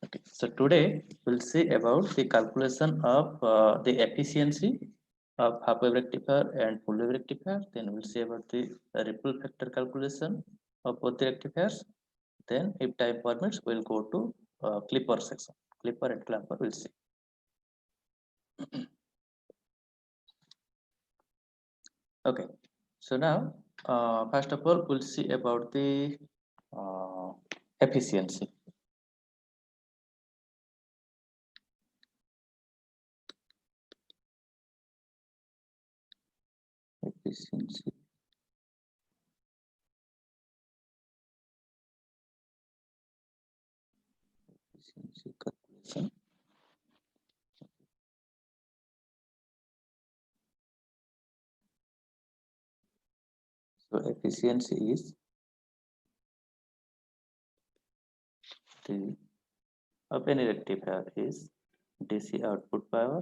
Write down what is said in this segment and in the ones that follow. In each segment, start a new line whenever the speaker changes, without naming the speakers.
Okay. So today we'll see about the calculation of the efficiency of half wave rectifier and full wave rectifier. Then we'll see about the ripple factor calculation of both the rectifiers. Then, if time permits, we'll go to clipper section. Clipper and clamper we'll see. Okay. So now, first of all, we'll see about the efficiency. Efficiency. Efficiency calculation. So efficiency is the of any rectifier is DC output power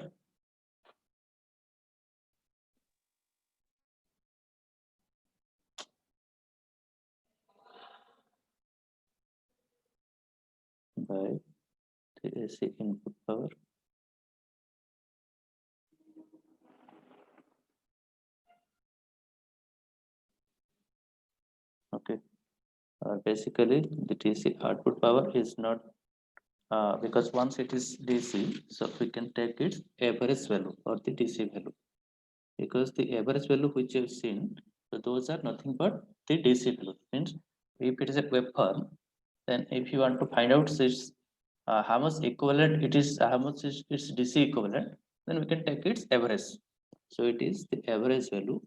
by the AC input power okay. Basically the DC output power is not because once it is DC, so we can take its average value or the DC value, because the average value which you've seen, so those are nothing but the DC value. Means if it is a waveform, then if you want to find out this how much equivalent it is, how much is its DC equivalent, then we can take its average. So it is the average value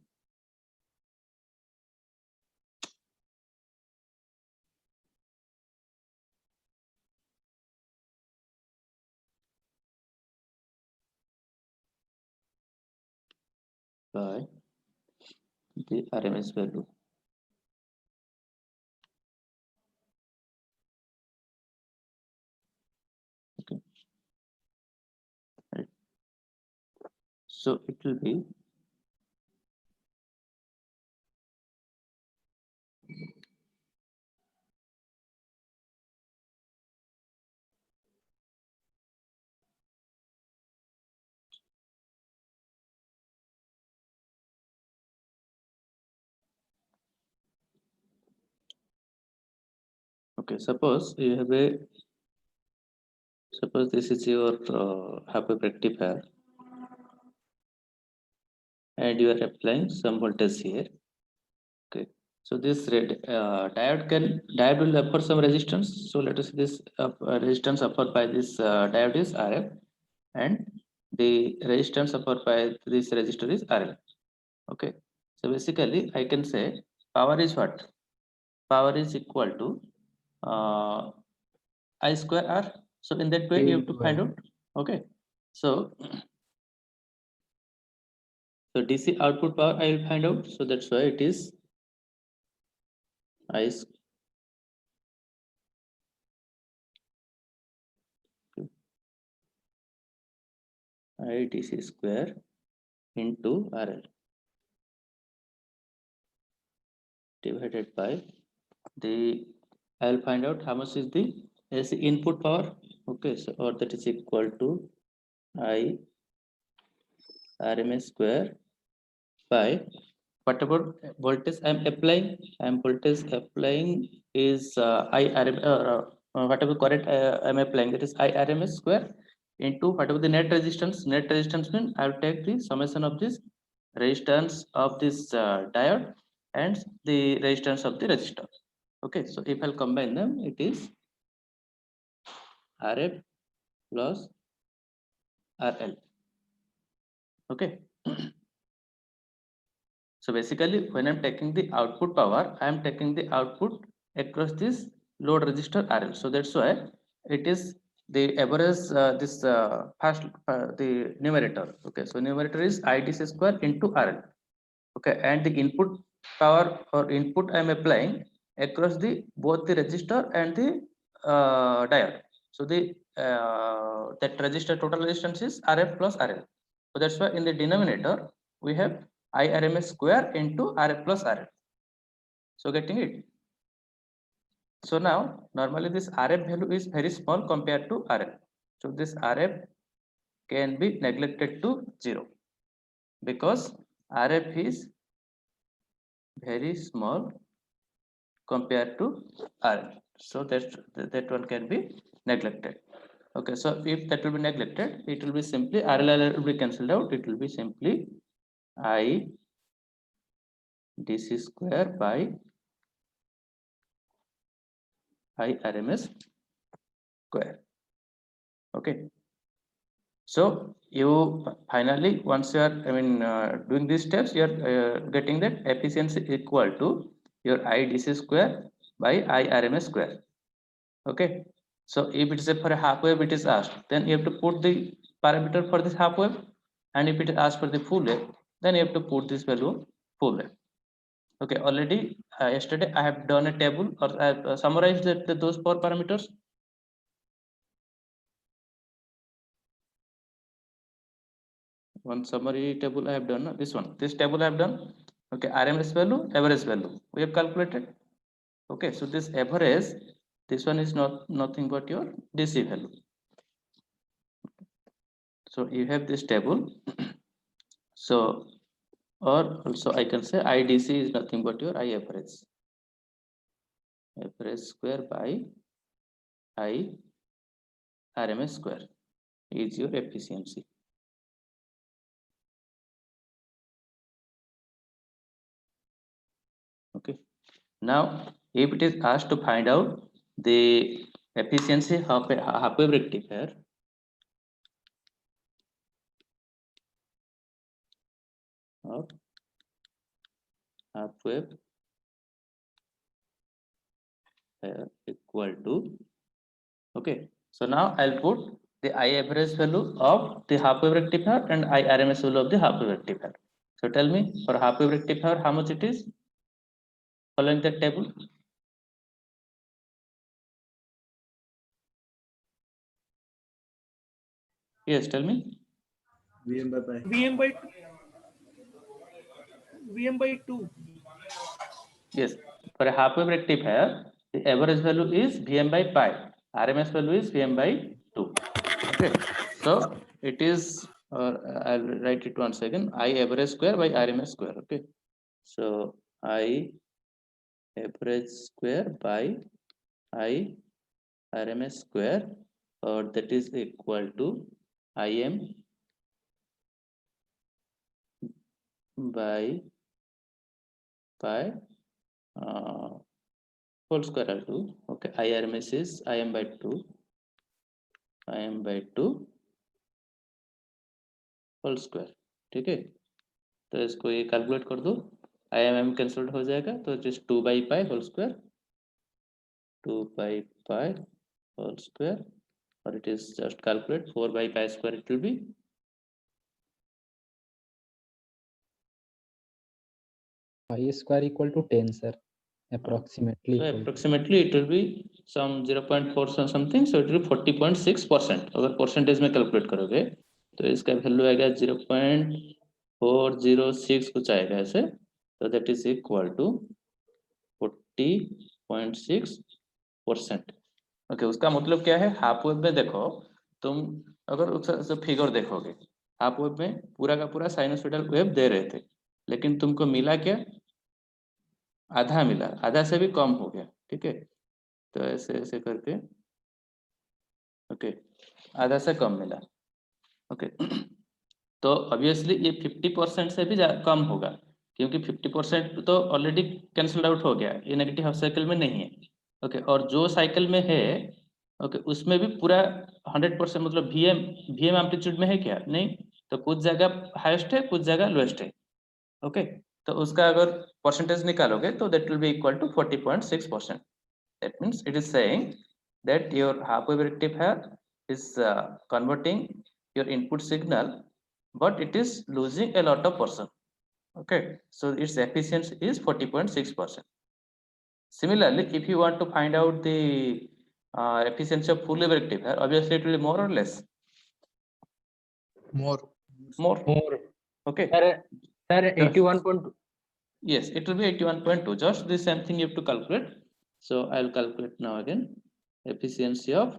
by the RMS value. Okay. Right. So it will be okay. Suppose you have a suppose this is your half wave rectifier and you are applying some voltage here. Okay. So this diode will offer some resistance. So let us see this resistance offered by this diode is RF, and the resistance offered by this resistor is RL. Okay. So basically, I can say power is what? Power is equal to I square R. So in that way, you have to find out. Okay. So DC output power I will find out. So that's why it is I DC square into RL divided by the, I'll find out how much is the AC input power. Okay, so or that is equal to I RMS square by whatever voltage I'm applying. I'm voltage applying is whatever current I'm applying, that is I RMS square into whatever the net resistance. Net resistance means I'll take the summation of this resistance of this diode and the resistance of the resistor. Okay, so if I'll combine them, it is RF plus RL. Okay. So basically, when I'm taking the output power, I'm taking the output across this load resistor RL. So that's why it is the average this first the numerator. Okay, so numerator is IDC square into RL. Okay, and the input power or input I'm applying across the both the resistor and the diode. So the that resistor total resistance is RF plus RL. So that's why in the denominator we have IRMS square into RF plus RL. So getting it? So now normally this RF value is very small compared to RF. So this RF can be neglected to 0 because RF is very small compared to RF. So that one can be neglected. Okay, so if that will be neglected, it will be simply RL will be cancelled out. It will be simply I DC square by I RMS square. Okay. So you finally, once you are, doing these steps, you are getting that efficiency equal to your I DC square by I RMS square. Okay. So if it is for a half wave, it is asked, then you have to put the parameter for this half wave, and if it is asked for the full wave, then you have to put this value full wave. Okay. Already yesterday I have done a table, or I have summarized those 4 parameters. One summary table I have done. This one, this table I have done. Okay, RMS value, average value we have calculated. Okay, so this average, this one is nothing but your DC value. So you have this table. So, or also I can say IDC is nothing but your I average. Average square by I RMS square is your efficiency. Okay. Now, if it is asked to find out the efficiency of a half wave rectifier, of half wave equal to, okay, so now I'll put the I average value of the half wave rectifier and I RMS value of the half wave rectifier. So tell me, for half wave rectifier how much it is, following that table? Yes, tell me.
Vm by pi.
Vm by 2.
Yes, for a half wave rectifier, the average value is Vm by pi. RMS value is Vm by 2. Okay, so it is, I'll write it once again, I average square by RMS square. Okay, so I average square by I RMS square, or that is equal to Im by pi whole square r2. Okay, IRMS is Im by 2, Im by 2 whole square. ठीक है, तो इसको ये calculate कर दो, IM cancel हो जाएगा, तो just 2 by pi whole square, 2 by pi whole square, और it is just calculate 4 by pi square it will be.
Pi square equal to 10, sir. Approximately.
So approximately it will be some 0.4 something, so it will be 40.6%. अगर percentage में calculate करोगे तो इसका value आएगा 0.406 कुछ आएगा ऐसे, तो that is equal to 40.6%. Okay, उसका मतलब क्या है, हाफ वेव में देखो तुम, अगर उस फिगर देखोगे, हाफ वेव में पूरा का पूरा साइनोसॉइडल वेव दे रहे थे, लेकिन तुमको मिला क्या, आधा मिला, आधा से भी कम हो गया. ठीक है, तो ऐसे ऐसे करके, ओके, आधा से कम मिला. ओके, तो ऑब्वियसली ये 50% से भी कम होगा, क्योंकि 50% तो ऑलरेडी कैंसिल आउट हो गया, ये नेगेटिव हाफ साइकिल में नहीं है. ओके, और जो साइकिल में है, ओके, उसमें भी पूरा 100%, मतलब वीएम एम्पलीट्यूड में है क्या, नहीं, तो कुछ जगह हाईएस्ट है, कुछ जगह लोएस्ट है. ओके, तो उसका अगर परसेंटेज निकालोगे तो that will be equal to 40.6%. That means it is saying that your half wave rectifier is converting your input signal, but it is losing a lot of percent. Okay, so its efficiency is 40.6%. Similarly, if you want to find out the efficiency of full wave rectifier, obviously it will be more or less.
More.
Okay,
Sir, 81.2.
yes, it will be 81.2. Just the same thing you have to calculate. So I'll calculate now again efficiency of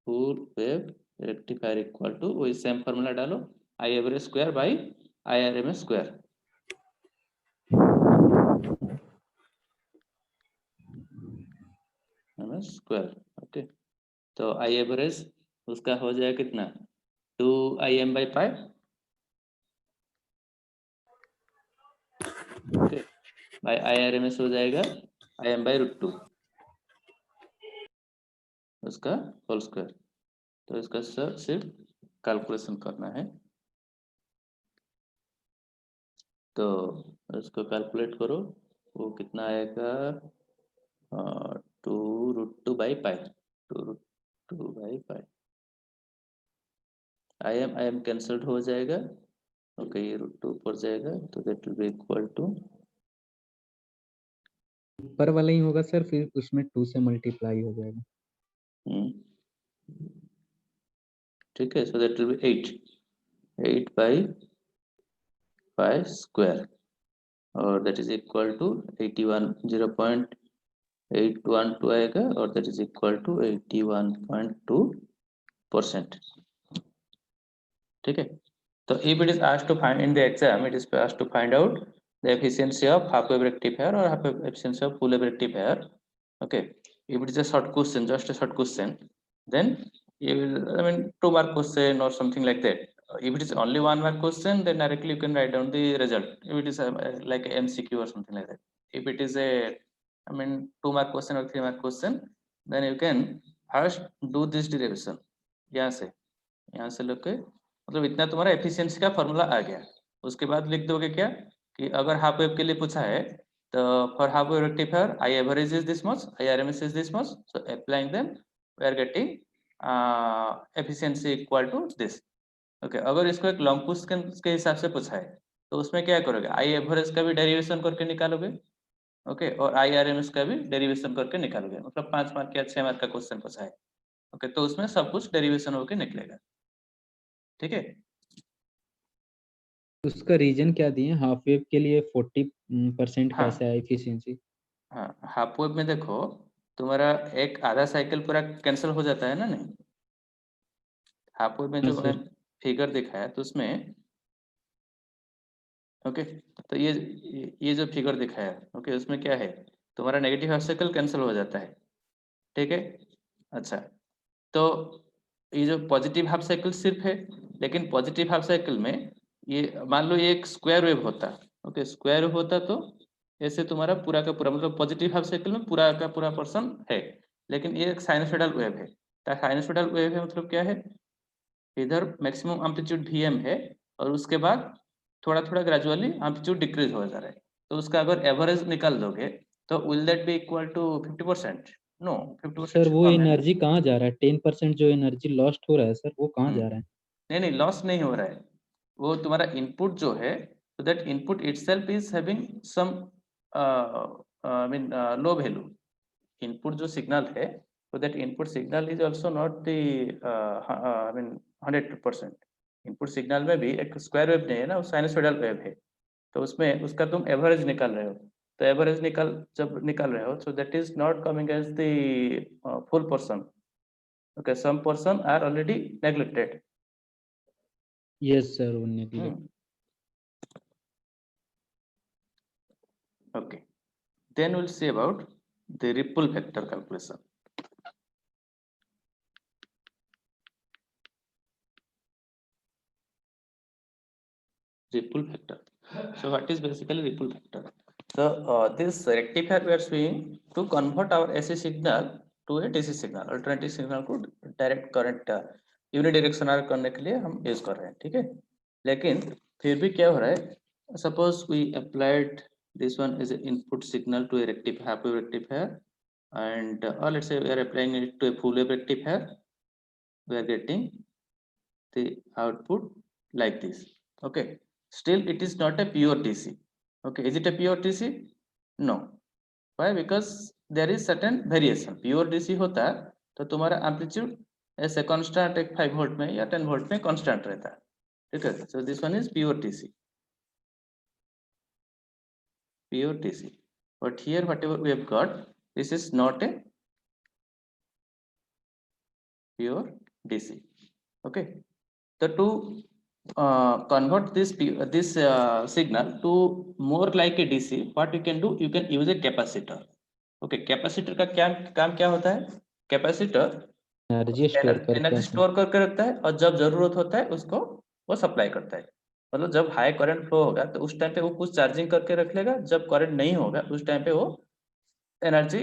full wave rectifier equal to वही same formula डालो I average square by IRMS square. MS square. Okay. तो I average उसका हो जाएगा कितना 2IM by pi. Okay. by IRMS हो जाएगा IM by √2 उसका होल स्क्वायर. तो इसका सिर्फ कैलकुलेशन करना है. तो इसको कैलकुलेट करो वो कितना आएगा 2√2 by pi. 2√2 by pi. IM cancelled हो जाएगा. ओके ये √2 ऊपर जाएगा तो that will be equal to
ऊपर वाला ही होगा सर, फिर उसमें 2 से मल्टीप्लाई हो जाएगा.
ठीक है. So that will B 8 by pi square और दैट इज इक्वल टू 81 0.812 आएगा और दैट इज इक्वल टू 81.2%. ठीक है. तो if it is asked to find in the exam, it is asked to find out the efficiency of half wave rectifier or half wave efficiency of full wave rectifier. Okay. If it is a short question, just a short question, then you will, I mean, 2 mark question or something like that. If it is only 1 mark question, then directly you can write down the result. If it is like a MCQ or something like that. If it is a, I mean, 2 mark question or 3 mark question, then you can first do this derivation. यहाँ से लेके मतलब इतना तुम्हारा efficiency का formula आ गया. उसके बाद लिख दोगे क्या कि अगर हाफ वेव के लिए पूछा है तो for half wave rectifier I average is this much, I RMS is this much, so applying them we are getting efficiency equal to this. Okay. अगर इसको एक लॉन्ग क्वेश्चन के हिसाब से पूछा है तो उसमें क्या करोगे, आई एवरेज का भी डेरिवेशन करके निकालोगे. ओके. और आई आरएमएस का भी डेरिवेशन करके निकालोगे. मतलब 5 मार्क या 6 मार्क का क्वेश्चन पूछा है. ओके. तो उसमें सब कुछ डेरिवेशन होके निकलेगा. ठीक है.
उसका रीजन क्या दिए, हाफ वेव के लिए 40%
हाँ.
कैसे है एफिशिएंसी?
हाँ हाफ वेव में देखो तुम्हारा एक आधा साइकिल पूरा कैंसिल हो जाता है ना. नहीं, हाफ वेव में जो
सर.
फिगर दिखाया तो उसमें ओके. तो ये जो फिगर दिखाया ओके उसमें क्या है तुम्हारा नेगेटिव हाफ साइकिल कैंसिल हो जाता है. ठीक है. अच्छा. तो ये जो पॉजिटिव हाफ साइकिल सिर्फ है, लेकिन पॉजिटिव हाफ साइकिल में ये मान लो ये एक स्क्वायर वेव होता. ओके. स्क्वायर वेव होता तो ऐसे तुम्हारा पूरा का पूरा मतलब पॉजिटिव हाफ साइकिल में पूरा का पूरा पर्सन है, लेकिन ये एक साइनसोइडल वेव है. साइनसोइडल वेव है मतलब क्या है, इधर मैक्सिमम एम्पलीट्यूड Vm है और उसके बाद थोड़ा थोड़ा ग्रेजुअली एम्पलीट्यूड डिक्रीज हो जा रहा है. तो उसका अगर एवरेज निकाल दोगे तो will that be equal to 50%? No, 50%
sir
से
वो
कम है ना.
एनर्जी कहाँ जा रहा है? 10% जो एनर्जी लॉस्ट हो रहा है सर, वो कहाँ जा रहा है?
नहीं नहीं लॉस नहीं हो रहा है. वो तुम्हारा इनपुट जो है तो that input itself is having some I mean low value. Input जो सिग्नल है तो that input signal is also not the I mean 100%. Input signal में भी एक स्क्वायर वेव नहीं है ना, वो साइनसोइडल वेव है. तो उसमें उसका तुम एवरेज निकाल रहे हो. तो एवरेज जब निकाल रहे हो so that is not coming as the full person. Okay, some person are already neglected.
Yes sir, वो neglect.
Okay, then we'll see about the ripple factor calculation. Ripple factor. So what is basically ripple factor? So this rectifier we are seeing to convert our AC signal to a DC signal, alternating signal को direct current unidirectional करने के लिए हम use कर रहे हैं. ठीक है. लेकिन फिर भी क्या हो रहा है, suppose we applied this one as an input signal to a rectifier, half wave rectifier, and or let's say we are applying it to a full wave rectifier, we are getting the output like this. Okay. Still it is not a pure DC. Okay. Is it a pure DC? No. Why? Because there is certain variation. Pure DC होता तो तुम्हारा amplitude ऐसे constant एक 5 volt में या 10 volt में constant रहता है. ठीक है. So this one is pure DC. pure DC. But here, whatever we have got, this is not a pure DC. Okay. So to convert this signal to more like a DC, what you can do? You can use a capacitor. Okay, capacitor का क्या काम क्या होता है? Capacitor
energy store करते
energy
हैं।
Store करके रखता है और जब जरूरत होता है उसको वो सप्लाई करता है। मतलब जब हाई करंट फ्लो होगा तो उस टाइम पे वो कुछ चार्जिंग करके रख लेगा, जब करंट नहीं होगा उस टाइम पे वो एनर्जी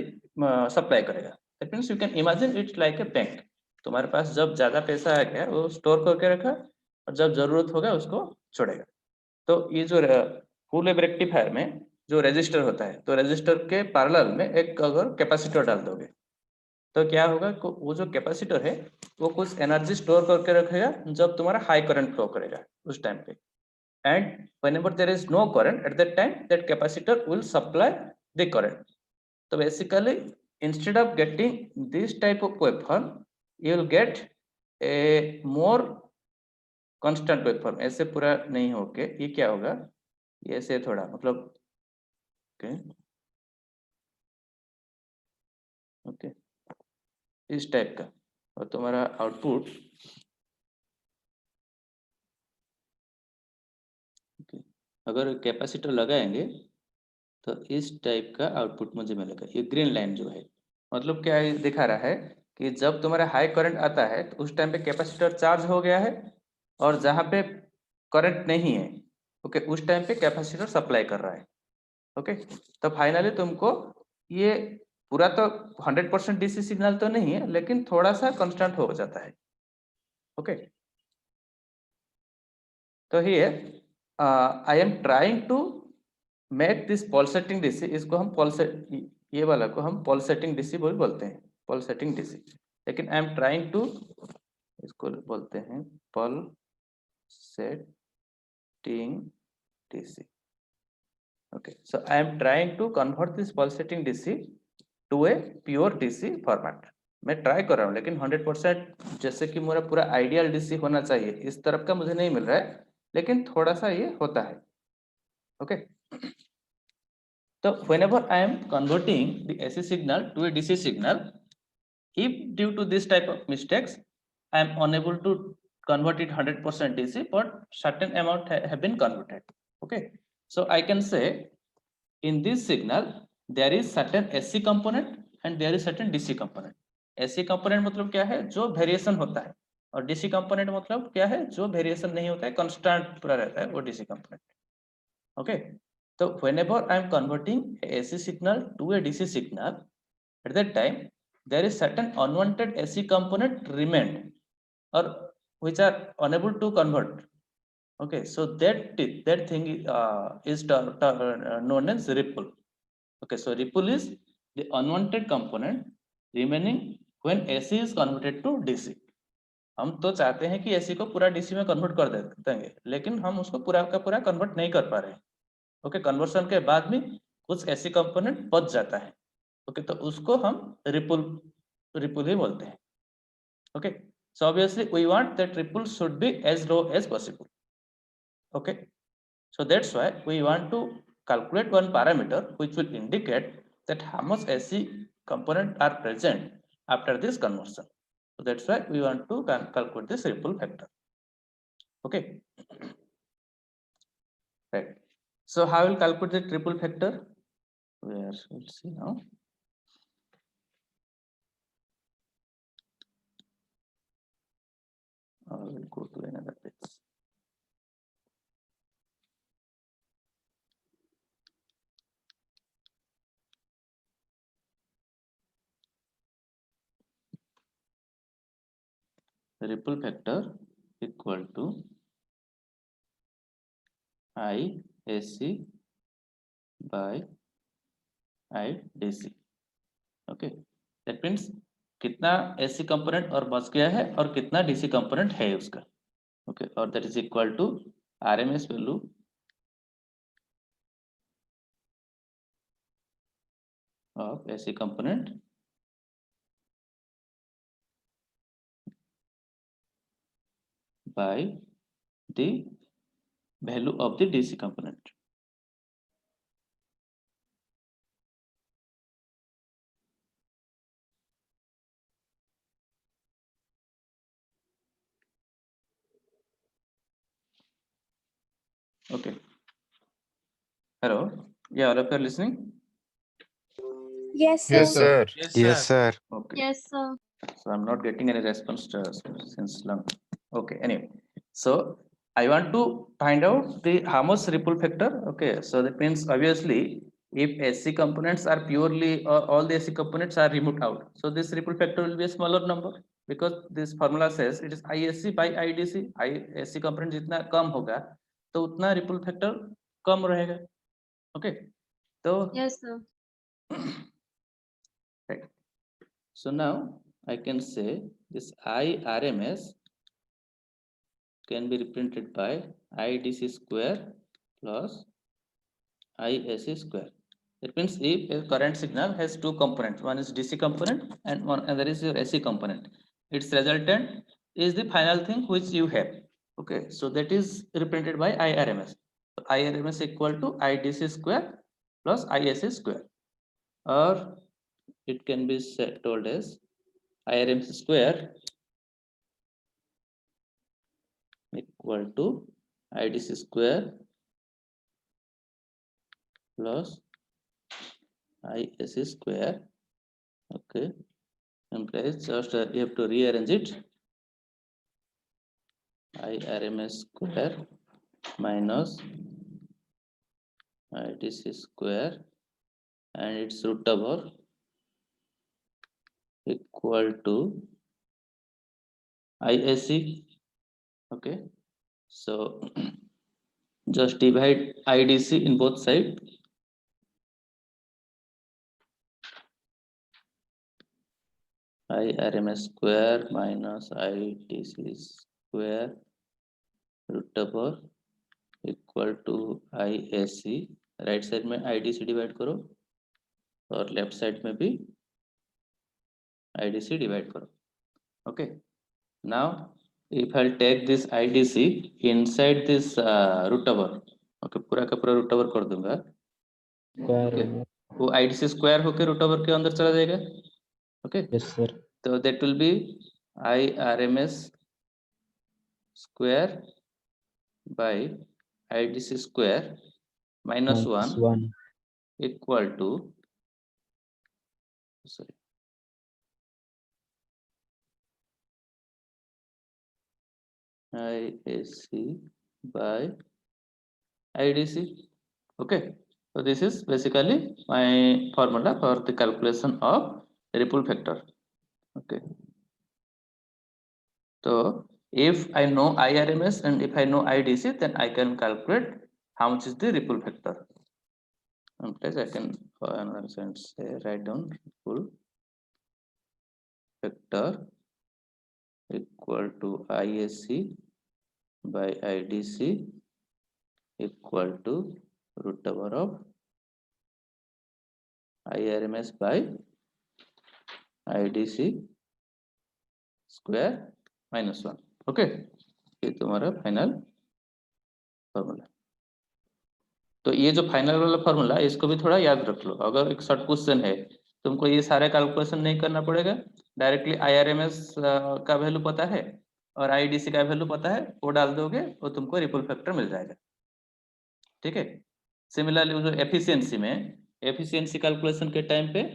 सप्लाई करेगा। That means you can imagine it's like a bank. तुम्हारे पास जब ज्यादा पैसा आ गया वो स्टोर करके रखा और जब जरूरत होगा उसको छोड़ेगा। तो ये जो फुल वेव रेक्टिफायर में जो रेजिस्टर होता है, तो रेजिस्टर के पैरेलल में एक अगर कैपेसिटर डाल दोगे तो क्या होगा, वो जो कैपेसिटर है वो कुछ एनर्जी स्टोर करके रखेगा जब तुम्हारा हाई करंट फ्लो करेगा उस टाइम पे। And whenever there is no current at that time, that capacitor will supply the current. So basically, instead of getting this type of waveform, you will get a more constant waveform. ऐसे पूरा नहीं होके ये क्या होगा, ये ऐसे थोड़ा मतलब ओके ओके इस टाइप का, और तुम्हारा आउटपुट अगर कैपेसिटर लगाएंगे तो इस टाइप का आउटपुट मुझे मिलेगा। ये ग्रीन लाइन जो है मतलब क्या है, दिखा रहा है कि जब तुम्हारा हाई करंट आता है तो उस टाइम पे कैपेसिटर चार्ज हो गया है, और जहाँ पे करंट नहीं है ओके उस टाइम पे कैपेसिटर सप्लाई कर रहा है। ओके, तो फाइनली तुमको ये पूरा तो 100% डीसी सिग्नल तो नहीं है लेकिन थोड़ा सा कांस्टेंट हो जाता है। ओके, तो here I am trying to make this pulsating DC, इसको हम पल्सेट, ये वाला को हम पल्सेटिंग डीसी बोलते हैं, पल्सेटिंग डीसी। लेकिन आई एम ट्राइंग टू, इसको बोलते हैं pulsating DC. Okay, so I am trying to convert this pulsating DC to a pure DC format. मैं ट्राई कर रहा हूँ लेकिन 100% जैसे कि मेरा पूरा आइडियल डीसी होना चाहिए इस तरफ का मुझे नहीं मिल रहा है, लेकिन थोड़ा सा ये होता है। Okay, so whenever I am converting the AC signal to a DC signal, if due to this type of mistakes I am unable to convert it 100% DC, but certain amount have been converted. Okay, so I can say in this signal there is certain AC component and there is certain DC component. AC component मतलब क्या है, जो variation होता है, और DC component मतलब क्या है, जो वेरिएशन नहीं होता है, कांस्टेंट पूरा रहता है, वो DC component. Okay, so whenever I am converting a AC signal to a DC signal, at that time there is certain unwanted AC component remained or which are unable to convert. Okay, so that thing is known as ripple. Okay, so ripple is the unwanted component remaining when AC is converted to DC. हम तो चाहते हैं कि AC को पूरा DC में convert कर देंगे, लेकिन हम उसको पूरा का पूरा कन्वर्ट नहीं कर पा रहे हैं। ओके, कन्वर्शन के बाद में कुछ ऐसी कंपोनेंट बच जाता है। ओके, तो उसको हम रिपुल ही बोलते हैं। Okay, so obviously we want that ripple should be as low as possible. Okay, so that's why we want to calculate one parameter which will indicate that how much AC component are present after this conversion. So that's why we want to calculate this ripple factor. Okay, right. So how will calculate the ripple factor? We'll see now. We'll go to another page. The ripple factor equal to IAC by IDC. Okay, that means कितना AC component और बच गया है और कितना DC component है उसका। Okay, और that is equal to RMS value of AC component by the value of the DC component. Okay. Hello. Yeah, all of you are listening.
Yes, sir.
Yes, sir.
Yes, sir.
Okay.
Yes, sir.
So I'm not getting any response since long. Okay. Anyway, so I want to find out the Hammond's ripple factor. Okay. So that means obviously if SC components are purely all the SC components are removed out, so this ripple factor will be a smaller number because this formula says it is ISC by IDC. ISC component जितना कम होगा तो उतना ripple factor कम रहेगा. Okay. तो
Yes, sir.
right. So now I can say this IRMS can be represented by IDC square plus ISC square. It means if a current signal has two components, one is DC component and one other is your AC component, its resultant is the final thing which you have. Okay, so that is represented by IRMS. So IRMS equal to IDC square plus ISC square, or it can be told as IRMS square equal to IDC square plus ISC square. Okay, in place just you have to rearrange it. IRMS square minus IDC square and its root over equal to ISC. Okay, so just divide IDC in both sides. IRMS square minus IDC square root over equal to ISC. Right side में IDC divide करो और left side में भी IDC divide करो. Okay, now if I take this IDC inside this root over. Okay, पूरा का पूरा root over कर दूंगा.
Square
Okay. वो IDC स्क्वायर होकर रूट ओवर के अंदर चला जाएगा. Okay,
yes sir.
तो that will be IRMS square by IDC square minus 1
1
equal to, sorry, ISC by IDC. Okay, so this is basically my formula for the calculation of ripple factor. Okay, so if I know IRMS and if I know IDC, then I can calculate how much is the ripple factor. And plus I can for another sense say write down ripple factor equal to ISC by IDC equal to root over of IRMS by IDC square minus 1. Okay, ये तुम्हारा final formula. तो ये जो final वाला formula इसको भी थोड़ा याद रख लो. अगर एक शॉर्ट क्वेश्चन है तुमको ये सारे कैलकुलेशन नहीं करना पड़ेगा, डायरेक्टली IRMS का वैल्यू पता है और IDC का वैल्यू पता है, वो डाल दोगे वो तुमको रिपल फैक्टर मिल जाएगा. ठीक है. सिमिलरली जो एफिशिएंसी में एफिशिएंसी कैलकुलेशन के टाइम पे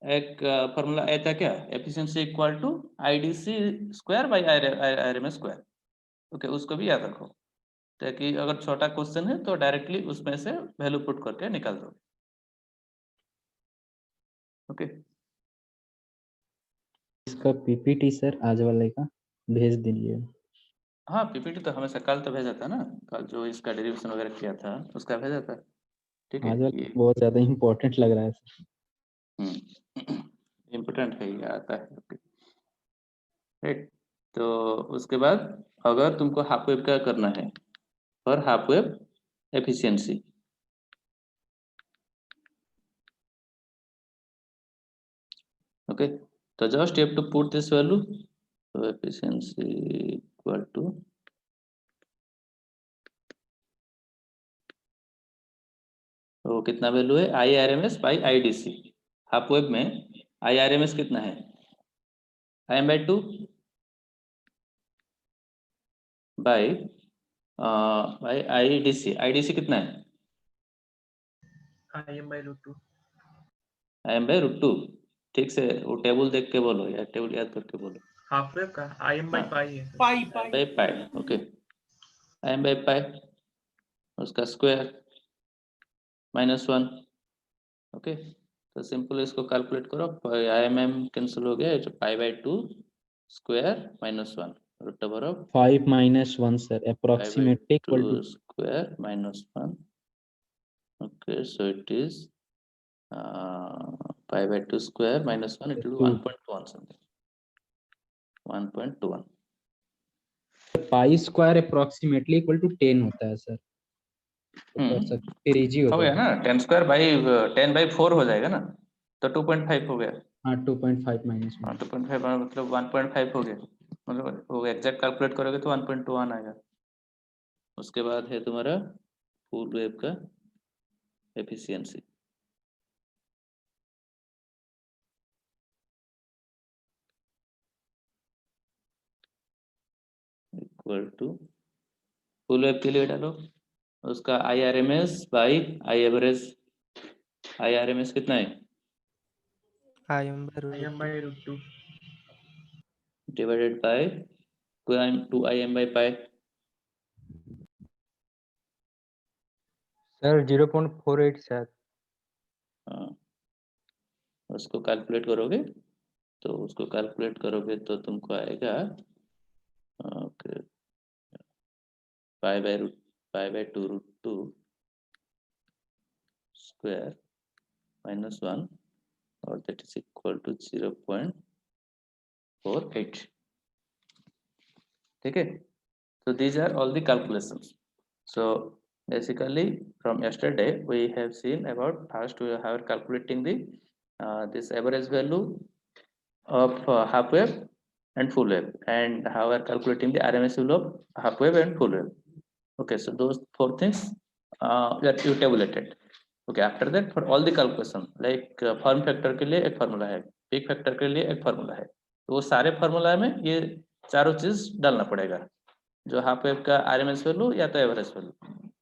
एक फॉर्मूला आया था क्या, efficiency equal to IDC square by IRMS square. Okay, उसको भी याद रखो ताकि अगर छोटा क्वेश्चन है तो डायरेक्टली उसमें से वैल्यू पुट करके निकाल दो. ओके,
इसका पीपीटी सर आज वाले का भेज दीजिए.
हाँ पीपीटी तो हमेशा कल तो भेजा था ना, कल जो इसका डेरिवेशन वगैरह किया था उसका भेजा था. ठीक है,
आज वाला
ये
बहुत ज्यादा इम्पोर्टेंट लग रहा है सर.
इम्पोर्टेंट है, ये आता है. Okay, right. तो उसके बाद अगर तुमको हाफ वेव का करना है for half wave efficiency, okay, so just you have to put this value. So efficiency equal to तो कितना वैल्यू है IRMS by IDC. Half wave में IRMS कितना है, IM/2 बाई भाई IDC कितना है?
IM by root 2.
IM by √2। ठीक से वो टेबल देख के बोलो या टेबल याद करके बोलो।
हाफ वेव का IM by
हाँ।
pi है। Pi
by pi, okay. IM by pi उसका स्क्वायर -1, ओके। तो सिंपल इसको कैलकुलेट करो, IM कैंसिल हो गया, pi/2 square -1 √(of
5 minus 1, sir. Approximately equal to
pi/2 square -1, okay, so it is pi/2 square -1, it will be 1.1 something, 1.21।
pi square approximately equal to 10 होता है sir. फिर easy
हो गया ना, 10 स्क्वायर बाई 10/4 हो जाएगा ना, तो 2.5 हो गया।
हाँ 2.5 minus 1।
हाँ 2.5 मतलब 1.5 हो गया, मतलब वो एग्जैक्ट कैलकुलेट करोगे तो 1.21 आएगा। उसके बाद है तुम्हारा फुल वेव का efficiency, equal to full wave के लिए डालो उसका IRMS by I average. IRMS कितना है?
IM by root 2.
Divided by 2IM by pi।
Sir 0.48 शायद।
हाँ, उसको कैलकुलेट करोगे तो तुमको आएगा ओके pi/2 √2 स्क्वायर -1 और that is equal to 0.48। ठीक है, so these are all the calculations। So basically from yesterday we have seen about first we are calculating the this average value of half wave and full wave, and how we are calculating the RMS value of half wave and full wave। Okay, so those four things that you tabulated। Okay, after that for all the calculation like form factor के लिए एक formula है, peak factor के लिए एक formula है, तो वो सारे फार्मूला में ये चारों चीज डालना पड़ेगा, जो हाफ वेव का RMS वैल्यू या तो एवरेज वैल्यू,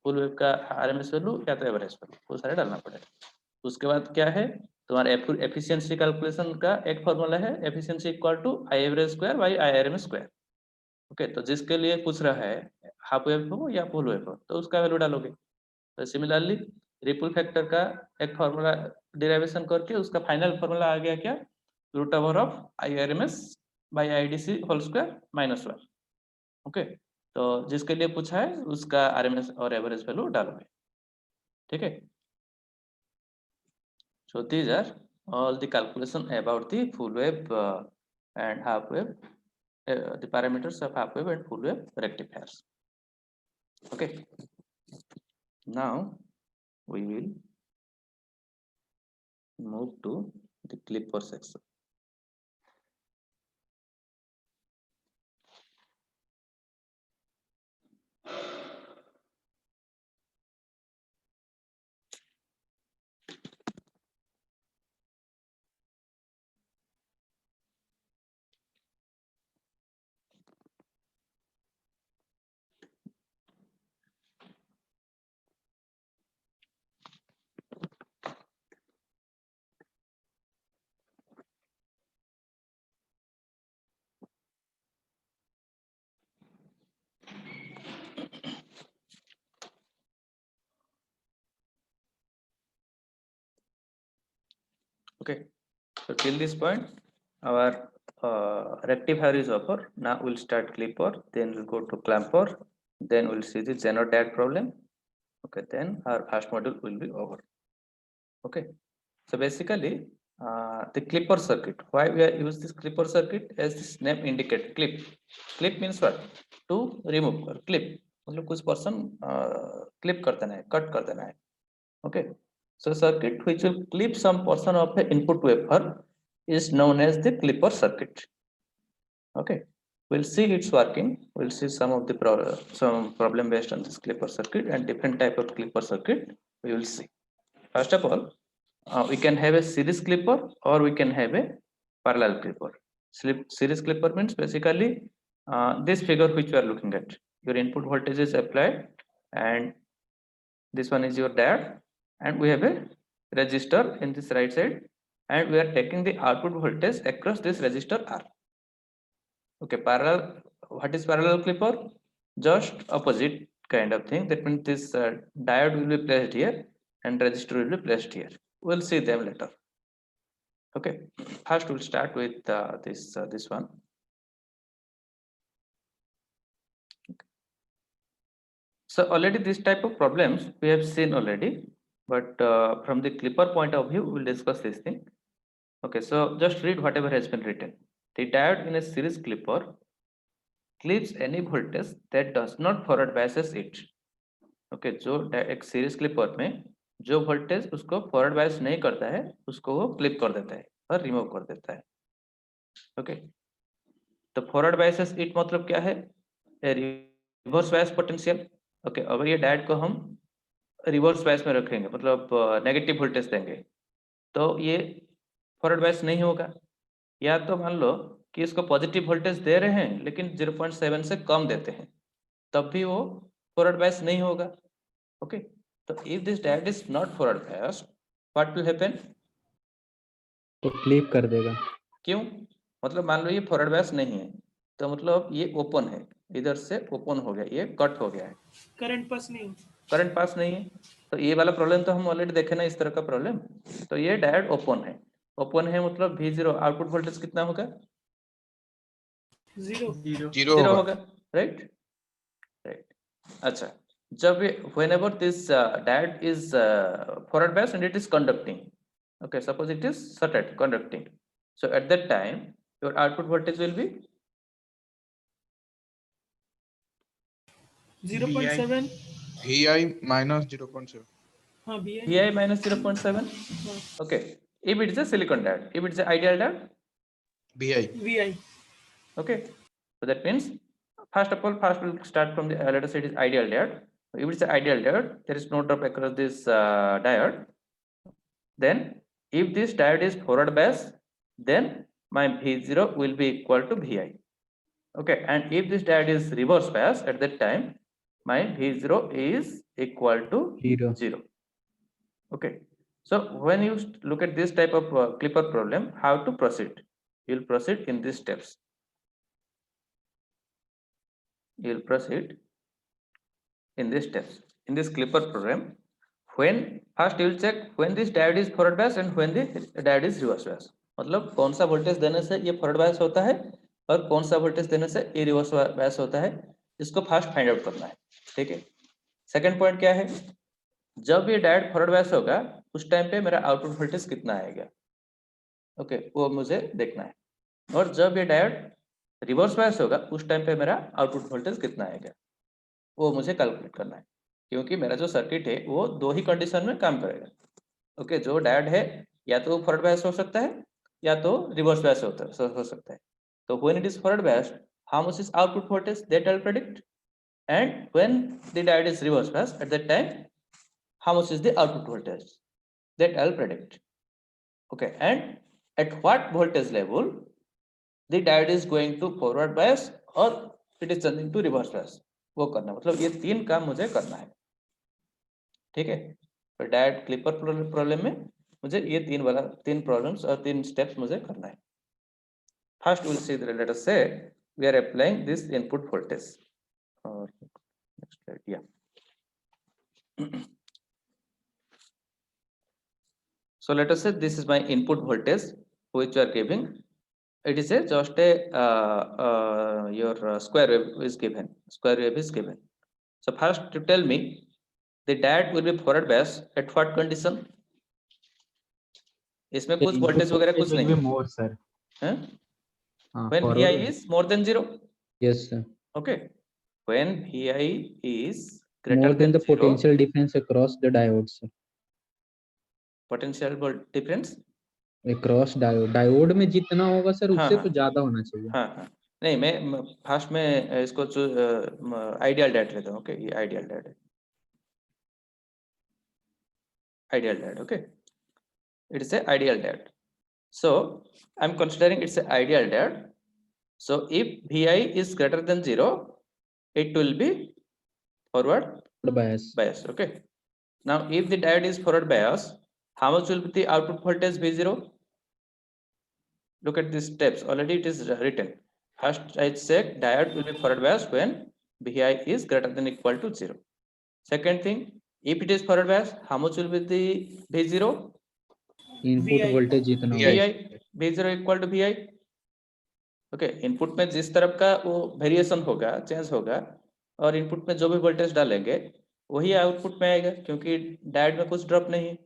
फुल वेव का RMS वैल्यू या तो एवरेज वैल्यू, वो सारे डालना पड़ेगा। उसके बाद क्या है तुम्हारा एफिशिएंसी कैलकुलेशन का एक फार्मूला है, efficiency equal to I average square by IRMS square. Okay, तो जिसके लिए पूछ रहा है हाफ वेव हो या फुल वेव हो तो उसका वैल्यू डालोगे। तो सिमिलरली रिपल फैक्टर का एक फार्मूला डेरिवेशन करके उसका फाइनल फार्मूला आ गया क्या, √of IRMS by IDC whole square -1। Okay, तो जिसके लिए पूछा है उसका RMS और एवरेज वैल्यू डालोगे। ठीक है, so these are all the calculation about the full wave and half wave, the parameters of half wave and full wave rectifiers। Okay, now we will move to the clipper section। Okay, so till this point our rectifier is over. Now we'll start clipper, then we'll go to clamper, then we'll see the Zener tag problem। Okay, then our first module will be over। Okay, so basically the clipper circuit, why we are use this clipper circuit, as this name indicate, clip means what, to remove or clip, मतलब कुछ portion clip कर देना है, cut कर देना है। Okay, so circuit which will clip some portion of the input waveform is known as the clipper circuit। Okay, we'll see its working, we'll see some of the some problem based on this clipper circuit and different type of clipper circuit we will see। First of all, we can have a series clipper or we can have a parallel clipper। Series clipper means basically this figure which we are looking at, your input voltage is applied, and this one is your diode, and we have a resistor in this right side, and we are taking the output voltage across this resistor R. Okay, parallel. What is parallel clipper? Just opposite kind of thing. That means this diode will be placed here and resistor will be placed here. We'll see them later. Okay, first we'll start with this one. So already this type of problems we have seen already, but from the clipper point of view, we'll discuss this thing. Okay, so just read whatever has been written. The diode in a series clipper clips any voltage that does not forward biases it. Okay, जो एक series clipper में जो voltage उसको forward bias नहीं करता है उसको वो क्लिप कर देता है और रिमूव कर देता है. ओके, तो फॉरवर्ड बायसेस इट मतलब क्या है? Reverse bias potential. ओके, अगर ये डायोड को हम रिवर्स बायस में रखेंगे मतलब नेगेटिव वोल्टेज देंगे तो ये फॉरवर्ड बायस नहीं होगा. या तो मान लो कि इसको पॉजिटिव वोल्टेज दे रहे हैं लेकिन 0.7 से कम देते हैं तब भी वो फॉरवर्ड बायस नहीं होगा. ओके, तो if this diode is not forward biased what will happen?
तो क्लिप कर देगा.
क्यों? मतलब मान लो ये फॉरवर्ड बायस नहीं है तो मतलब ये ओपन है, इधर से ओपन हो गया, ये कट हो गया है, करंट पास नहीं है. तो ये वाला प्रॉब्लम तो हम ऑलरेडी देखे ना, इस तरह का प्रॉब्लम. तो ये डायोड ओपन है मतलब V0 आउटपुट वोल्टेज कितना होगा? जीरो होगा. राइट. अच्छा, जब whenever this diode is forward biased and it is conducting, okay, suppose it is shorted conducting, so at that time your output voltage will be
0.7. VI minus 0.7.
VI minus 0.7. Okay, if it is a silicon diode, if it is an ideal diode, VI. Okay, so that means first we'll start from the let us say it is ideal diode. If it is an ideal diode, there is no drop across this diode. Then if this diode is forward bias, then my V0 will be equal to VI. Okay, and if this diode is reverse bias, at that time my V0 is equal to 0. Okay, so when you look at this type of clipper problem, how to proceed? You will proceed in these steps. You will proceed in these steps. In this clipper program, when first you will check when this diode is forward bias and when the diode is reverse bias. मतलब कौन सा voltage देने से ये forward bias होता है और कौन सा वोल्टेज देने से ये रिवर्स बायस होता है, इसको फर्स्ट फाइंड आउट करना है. ठीक है. सेकंड पॉइंट क्या है? जब ये डायोड फॉरवर्ड बायस होगा उस टाइम पे मेरा आउटपुट वोल्टेज कितना आएगा. ओके, वो मुझे देखना है. और जब ये डायोड रिवर्स बायस होगा उस टाइम पे मेरा आउटपुट वोल्टेज कितना आएगा वो मुझे कैलकुलेट करना है, क्योंकि मेरा जो सर्किट है वो दो ही कंडीशन में काम करेगा. ओके, जो डायोड है या तो फॉरवर्ड बायस हो सकता है या तो रिवर्स बायस हो सकता है. तो when it is forward biased, how much is output voltage that I'll predict, and when the diode is reverse biased, at that time how much is the output voltage that I'll predict. Okay, and at what voltage level the diode is going to forward bias or it is changing to reverse bias, वो करना. मतलब ये तीन काम मुझे करना है. ठीक है, तो डायोड क्लिपर प्रॉब्लम में मुझे ये तीन प्रॉब्लम्स और तीन स्टेप्स मुझे करना है. First we'll see that, let us say we are applying this input voltage. Next slide, yeah. So let us say this is my input voltage which you are giving. It is just a your square wave is given. Square wave is given. So first to tell me the diode will be forward bias at what condition? इसमें कुछ voltage वगैरह कुछ नहीं है.
More, sir.
When VI is more than 0.
Yes, sir.
Okay, when VI is greater
More than the
0,
potential difference across the diodes, sir.
potential difference
Across diode में जितना होगा sir उससे
हाँ.
तो ज्यादा होना चाहिए.
हाँ, नहीं मैं फर्स्ट में इसको आइडियल डायोड लेता हूँ. ओके, ये आइडियल डायोड है. Ideal diode. Okay, it is a ideal diode. So I'm considering it's an ideal diode. So if VI is greater than 0, it will be forward
bias.
bias. Okay, now if the diode is forward bias, how much will be the output voltage V0? Look at these steps, already it is written. First I check diode will be forward bias when Vi is greater than equal to 0. Second thing, if it is forward bias, how much will be the V0?
Input voltage जितना
Vi.
होगा
Vi, V0 equal to Vi. Okay, input में जिस तरफ का वो variation होगा, change होगा, और इनपुट में जो भी वोल्टेज डालेंगे वही आउटपुट में आएगा, क्योंकि डायोड में कुछ ड्रॉप नहीं है.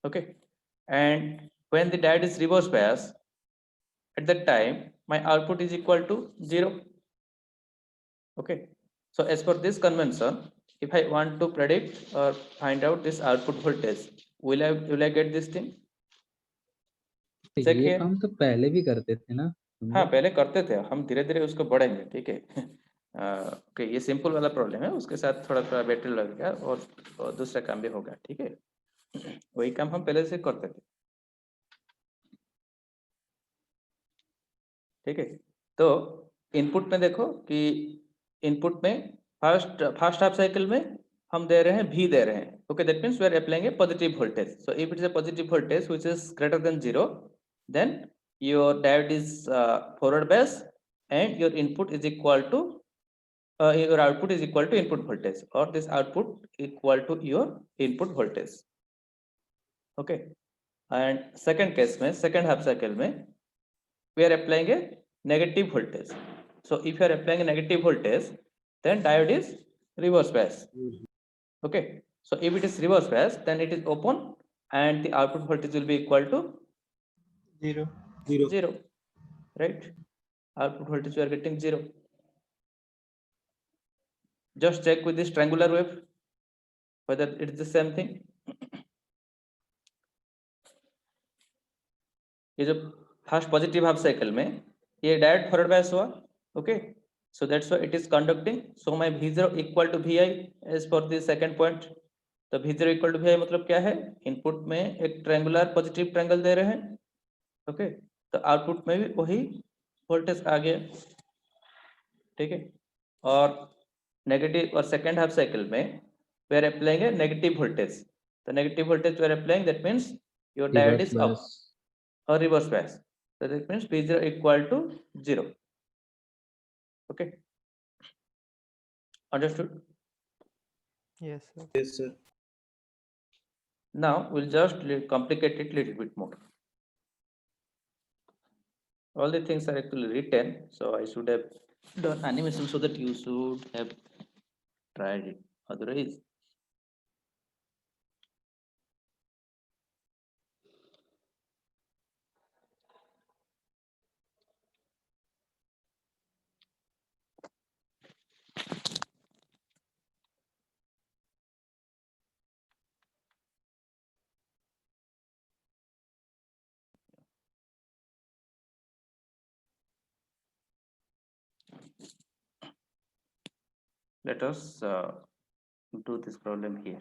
Okay, and when the diode is reverse bias, at that time my output is equal to 0. Okay, so as per this convention, if I want to predict or find out this output voltage, will I get this thing? Check
ये
here.
काम तो पहले भी करते थे ना
हाँ, पहले करते थे, हम धीरे धीरे उसको बढ़ेंगे. ठीक है. ओके, ये सिंपल वाला प्रॉब्लम है, उसके साथ थोड़ा थोड़ा बैटरी लगेगा और दूसरा काम भी होगा. ठीक है, वही काम हम पहले से करते थे. ठीक है, तो इनपुट में देखो कि इनपुट में फर्स्ट हाफ साइकिल में हम दे रहे हैं V दे रहे हैं. Okay, that means we are applying a positive voltage. So if it is a positive voltage which is greater than 0, then your diode is forward bias and your input is equal to your output is equal to input voltage, or this output equal to your input voltage. Okay, and second case में, second half cycle में we are applying a negative voltage. So if you are applying a negative voltage, then diode is reverse bias. Okay, so if it is reverse bias, then it is open and the output voltage will be equal to
0.
0, right? Output voltage we are getting 0. Just check with this triangular wave whether it is the same thing. ये जो first positive half cycle में ये diode forward bias हुआ. Okay, so that's why it is conducting. So my V0 equal to Vi as for the second point. तो V0 equal to Vi मतलब क्या है? Input में एक ट्रायंगुलर पॉजिटिव ट्रायंगल दे रहे हैं. ओके, तो आउटपुट में भी वही वोल्टेज आ गया. ठीक है, और नेगेटिव और सेकंड हाफ साइकिल में we are applying a negative voltage. तो negative voltage we are applying, that means your diode is up or reverse bias. So that means V0 equal to 0. Okay, understood?
Yes, sir.
Yes, sir.
Now we'll just complicate it little bit more. All the things are actually written, so I should have done animation so that you should have tried it. Otherwise, let us do this problem here.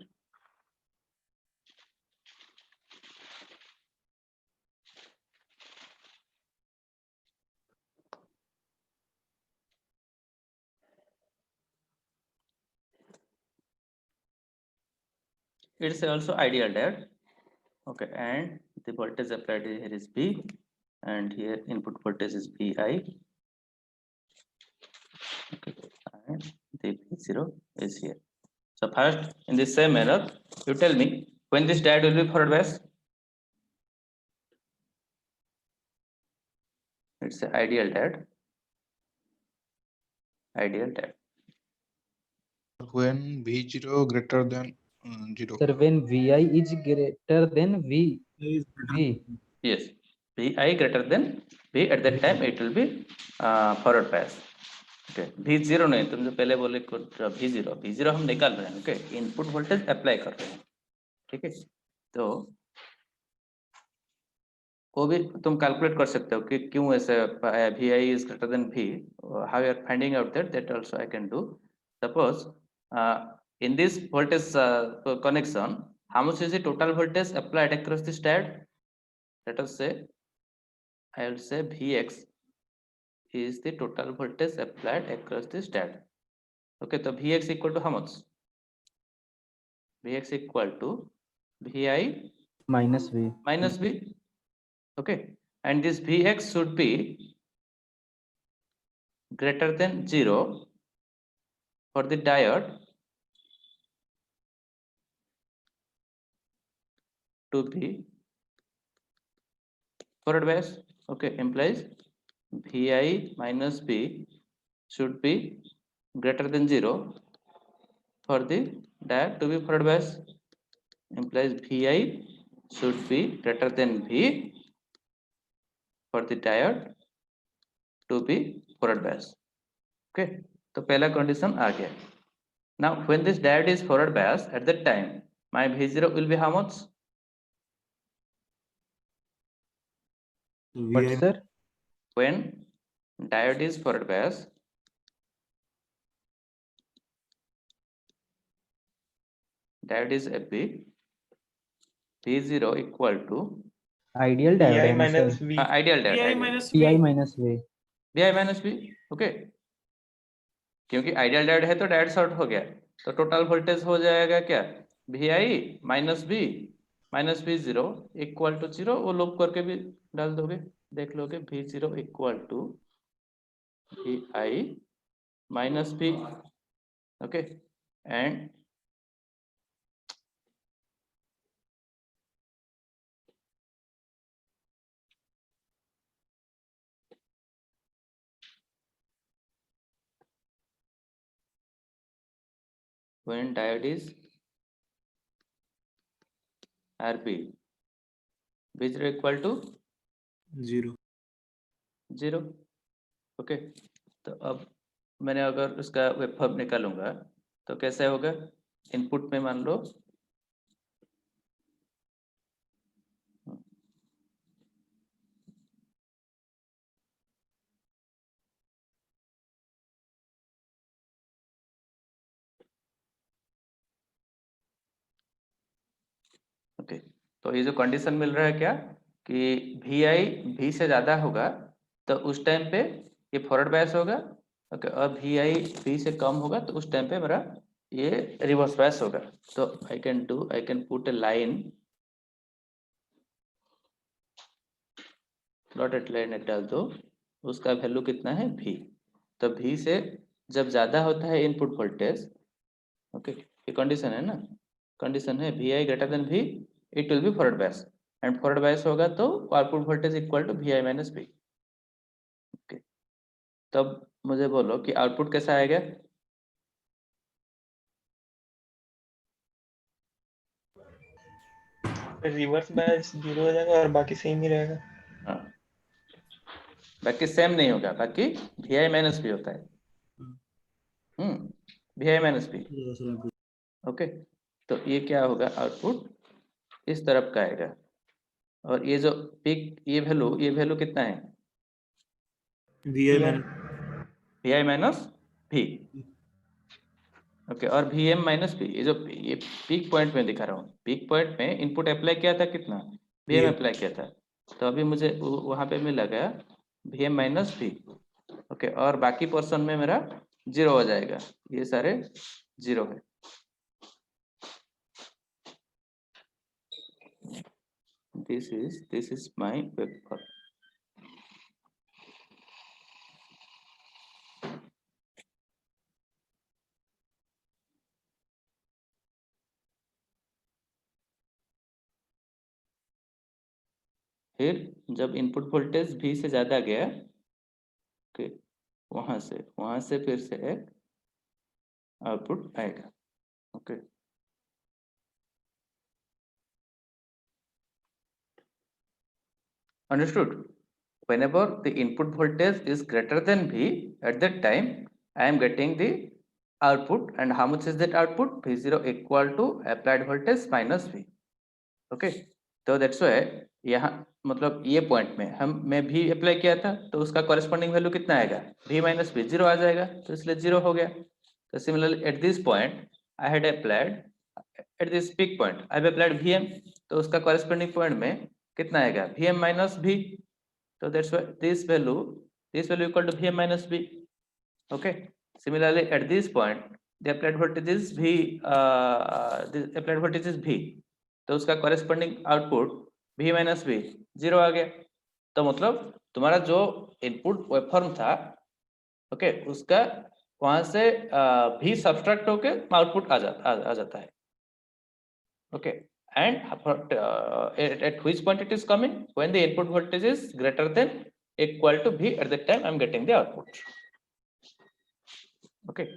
It's also ideal diode. Okay, and the voltage applied here is V, and here input voltage is Vi. Okay, and the V0 is here. So first, in the same manner, you tell me when this diode will be forward bias. It's an ideal diode. Ideal diode.
When V0 greater than 0.
sir when Vi is greater than V.
Yes, Vi greater than V, at that time it will be forward bias. Okay, V0 नहीं, तुम जो पहले बोले कुछ V0 हम निकाल रहे हैं. ओके, इनपुट वोल्टेज अप्लाई कर रहे हैं. ठीक है, तो वो भी तुम कैलकुलेट कर सकते हो कि क्यों ऐसे Vi is greater than V. How you are finding out that also I can do. Suppose in this voltage connection, how much is the total voltage applied across this diode? Let us say, I will say Vx is the total voltage applied across this diode. Okay, so Vx equal to how much? Vx equal to Vi
minus V.
minus V. Okay, and this Vx should be greater than 0 for the diode to be forward bias. Okay, implies Vi minus V should be greater than 0 for the diode to be forward bias. Implies Vi should be greater than V for the diode to be forward bias. Okay, तो पहला condition आ गया. Now when this diode is forward bias, at that time my V0 will be how much?
But
Vi
sir,
When diode is forward bias, diode is FB, V0 equal to
ideal diode
Vi
है ना
minus
sir?
V.
ideal diode.
Vi
ideal.
minus
Pi
V.
minus V.
Vi minus V. Okay, क्योंकि ideal diode है तो diode short हो गया, तो total voltage हो जाएगा क्या? Vi minus V zero equal to 0. वो लूप करके भी डाल दोगे, देख लोगे. V0 equal to Vi minus V. Okay, and when diode is RB, V0 equal to
0.
0. Okay, तो अब मैंने अगर उसका वेवफॉर्म निकालूंगा तो कैसे होगा? इनपुट में मान लो ओके, तो ये जो कंडीशन मिल रहा है क्या कि Vi V से ज्यादा होगा तो उस टाइम पे ये फॉरवर्ड बायस होगा. ओके, और Vi V से कम होगा तो उस टाइम पे मेरा ये रिवर्स बायस होगा. तो I can put A line, dotted line डाल दो, उसका वैल्यू कितना है V. तो V से जब ज्यादा होता है इनपुट वोल्टेज, ओके ये कंडीशन है ना, कंडीशन है Vi greater than V, it will be forward bias, and forward bias होगा तो output voltage equal to Vi minus V. Okay, तब मुझे बोलो कि आउटपुट कैसा आएगा?
रिवर्स बायस 0 हो जाएगा और बाकी सेम ही रहेगा.
हाँ, बाकी सेम नहीं होगा, बाकी Vi माइनस V होता है. Vi minus V. ओके, तो ये क्या होगा? आउटपुट इस तरफ का आएगा, और ये जो पिक ये वैल्यू कितना है?
Vi minus
Vi minus V. Okay, और Vm माइनस V, ये पीक पॉइंट में दिखा रहा हूँ. पीक पॉइंट में इनपुट अप्लाई किया था कितना? Vm अप्लाई किया था, तो अभी मुझे वहां पे मिल गया Vm माइनस V. ओके, और बाकी पोर्शन में मेरा 0 हो जाएगा, ये सारे 0 है. This is my waveform. फिर जब इनपुट वोल्टेज V से ज्यादा गया, ओके, वहां से फिर से एक आउटपुट आएगा. Okay, understood? Whenever the input voltage is greater than V, at that time I am getting the output, and how much is that output? V0 equal to applied voltage minus V. Okay, तो that's why यहाँ मतलब ये point में मैं भी apply किया था तो उसका कॉरेस्पॉन्डिंग वैल्यू कितना आएगा? V माइनस V, 0 आ जाएगा, तो इसलिए 0 हो गया. तो similarly at this point I had applied, at this peak point I have applied Vm, तो उसका कॉरेस्पॉन्डिंग पॉइंट में कितना आएगा? Vm minus V. तो that's why this value equal to Vm minus V. Okay, Similarly, at this point, the applied voltage is V. The applied voltage is V. तो उसका corresponding output V minus V 0 आ गया. तो मतलब तुम्हारा जो input waveform था, okay, उसका वहां से V सब्सट्रैक्ट होके आउटपुट आ जाता है. Okay, and at which point it is coming? When the input voltage is greater than equal to V, at that time I'm getting the output. Okay.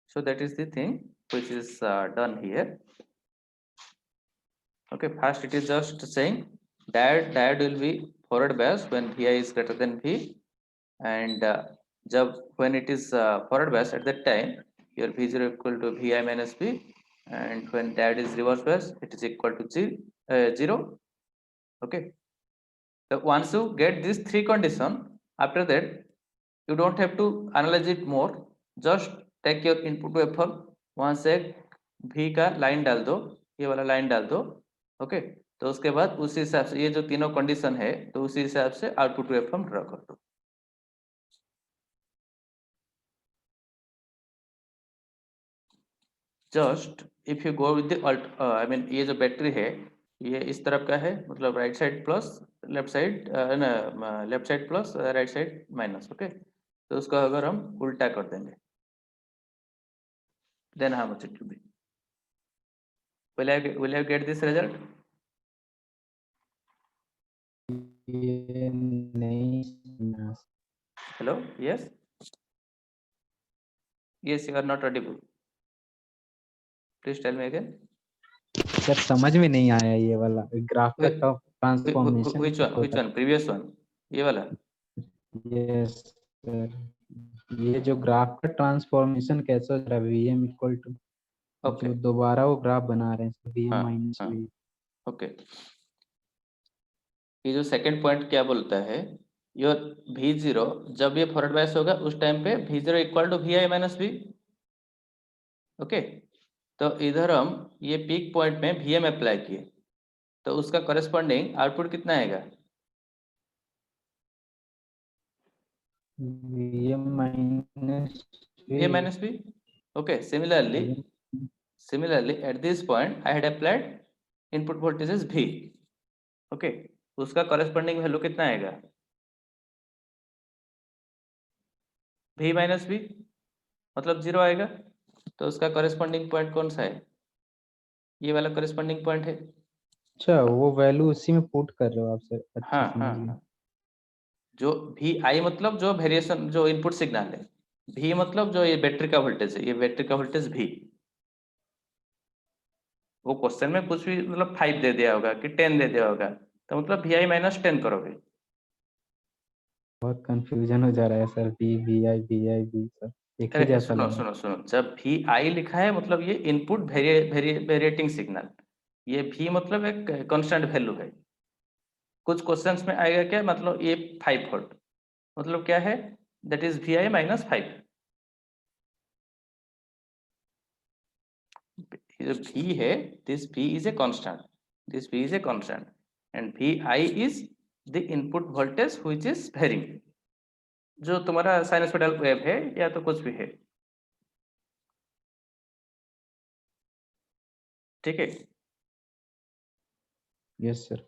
So that is the thing which is done here. Okay, first it is just saying diode will be forward bias when Vi is greater than V, and when it is forward bias, at that time your V0 equal to Vi minus V, and when diode is reverse bias, it is equal to 0. Okay, so once you get these three conditions, after that you don't have to analyze it more. Just take your input waveform, वहां से V का line डाल दो, ये वाला line डाल दो. Okay, तो उसके बाद उसी हिसाब से ये जो तीनों कंडीशन है, तो उसी हिसाब से आउटपुट वेवफॉर्म ड्रा कर दो. Just if you go with I mean ये जो बैटरी है, ये इस तरफ का है, मतलब right side plus left side, left side plus right side minus. Okay, तो उसको अगर हम उल्टा कर देंगे, then how much it will be? Will I get this result?
ये नहीं समझा.
Hello, yes, yes, you are not audible. Please tell me again.
Sir समझ में नहीं आया ये वाला ग्राफ का transformation.
Which one? Previous one? ये वाला?
यस सर, ये जो ग्राफ का ट्रांसफॉर्मेशन कैसे हो रहा है, Vm इक्वल टू,
Okay.
जो दोबारा वो ग्राफ बना रहे हैं Vm
हाँ,
माइनस
हाँ.
V.
ओके, ये जो सेकंड पॉइंट क्या बोलता है, योर V0 जब ये फॉरवर्ड बायस होगा उस टाइम पे V0 equal to Vi minus V. Okay, तो इधर हम ये पीक पॉइंट में Vm अप्लाई किए, तो उसका कॉरेस्पॉन्डिंग आउटपुट कितना आएगा?
Vm minus
V minus V. Okay, similarly at this point I had applied input voltage is V. Okay, उसका corresponding वैल्यू कितना आएगा? V minus V, मतलब 0 आएगा. तो उसका corresponding point कौन सा है? ये वाला corresponding point है.
अच्छा, वो वैल्यू उसी में पुट कर रहे हो आप सर. अच्छा,
हाँ,
समझ
हाँ,
गया.
हाँ. जो Vi मतलब जो वेरिएशन, जो इनपुट सिग्नल है, V मतलब जो ये बैटरी का वोल्टेज है, ये बैटरी का वोल्टेज V. वो क्वेश्चन में कुछ भी मतलब 5 दे दिया होगा कि 10 दे दिया होगा, तो मतलब Vi माइनस 10 करोगे.
बहुत कंफ्यूजन हो जा रहा है सर. Vi सर एक ही
अरे
जैसा
सुनो
लग रहा
सुनो सुनो, जब Vi लिखा है मतलब ये इनपुट वेरिएटिंग सिग्नल, ये V मतलब एक कांस्टेंट वैल्यू है. कुछ क्वेश्चंस में आएगा क्या, मतलब ये 5 वोल्ट, मतलब क्या है, दैट इज Vi माइनस 5. ये जो V है, this V is a constant, this V is a constant, and Vi is the input voltage which is varying, जो तुम्हारा साइनसोइडल वेव है या तो कुछ भी है. ठीक है.
है. Yes sir.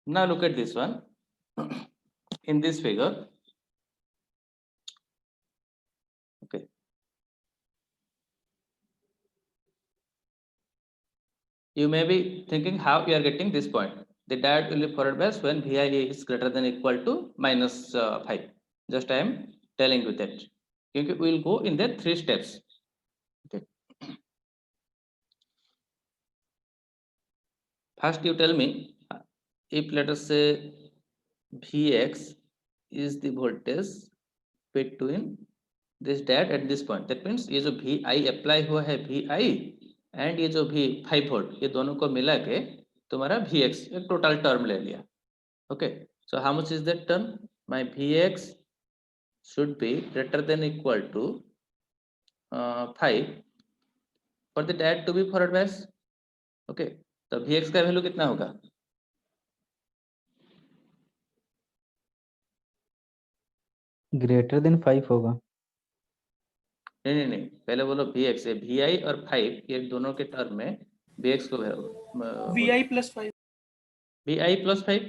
Now look at this one. In this figure, okay, you may be thinking how you are getting this point. The diode will be forward bias when Vi is greater than equal to minus 5. Just I am telling you that. Okay, we will go in the 3 steps. Okay. First, you tell me if let us say Vx is the voltage between this diode at this point. That means ये जो Vi apply हुआ है Vi and ये जो भी 5 volt, ये दोनों को मिला के तुम्हारा Vx एक टोटल टर्म ले लिया. Okay, so how much is that term? My Vx should be greater than equal to 5 for the diode to be forward bias. Okay, तो Vx का वैल्यू कितना होगा?
ग्रेटर देन 5 होगा।
नहीं, पहले बोलो Vx है, Vi और 5 ये दोनों के टर्म में Vx को
VI plus 5.
Vi plus 5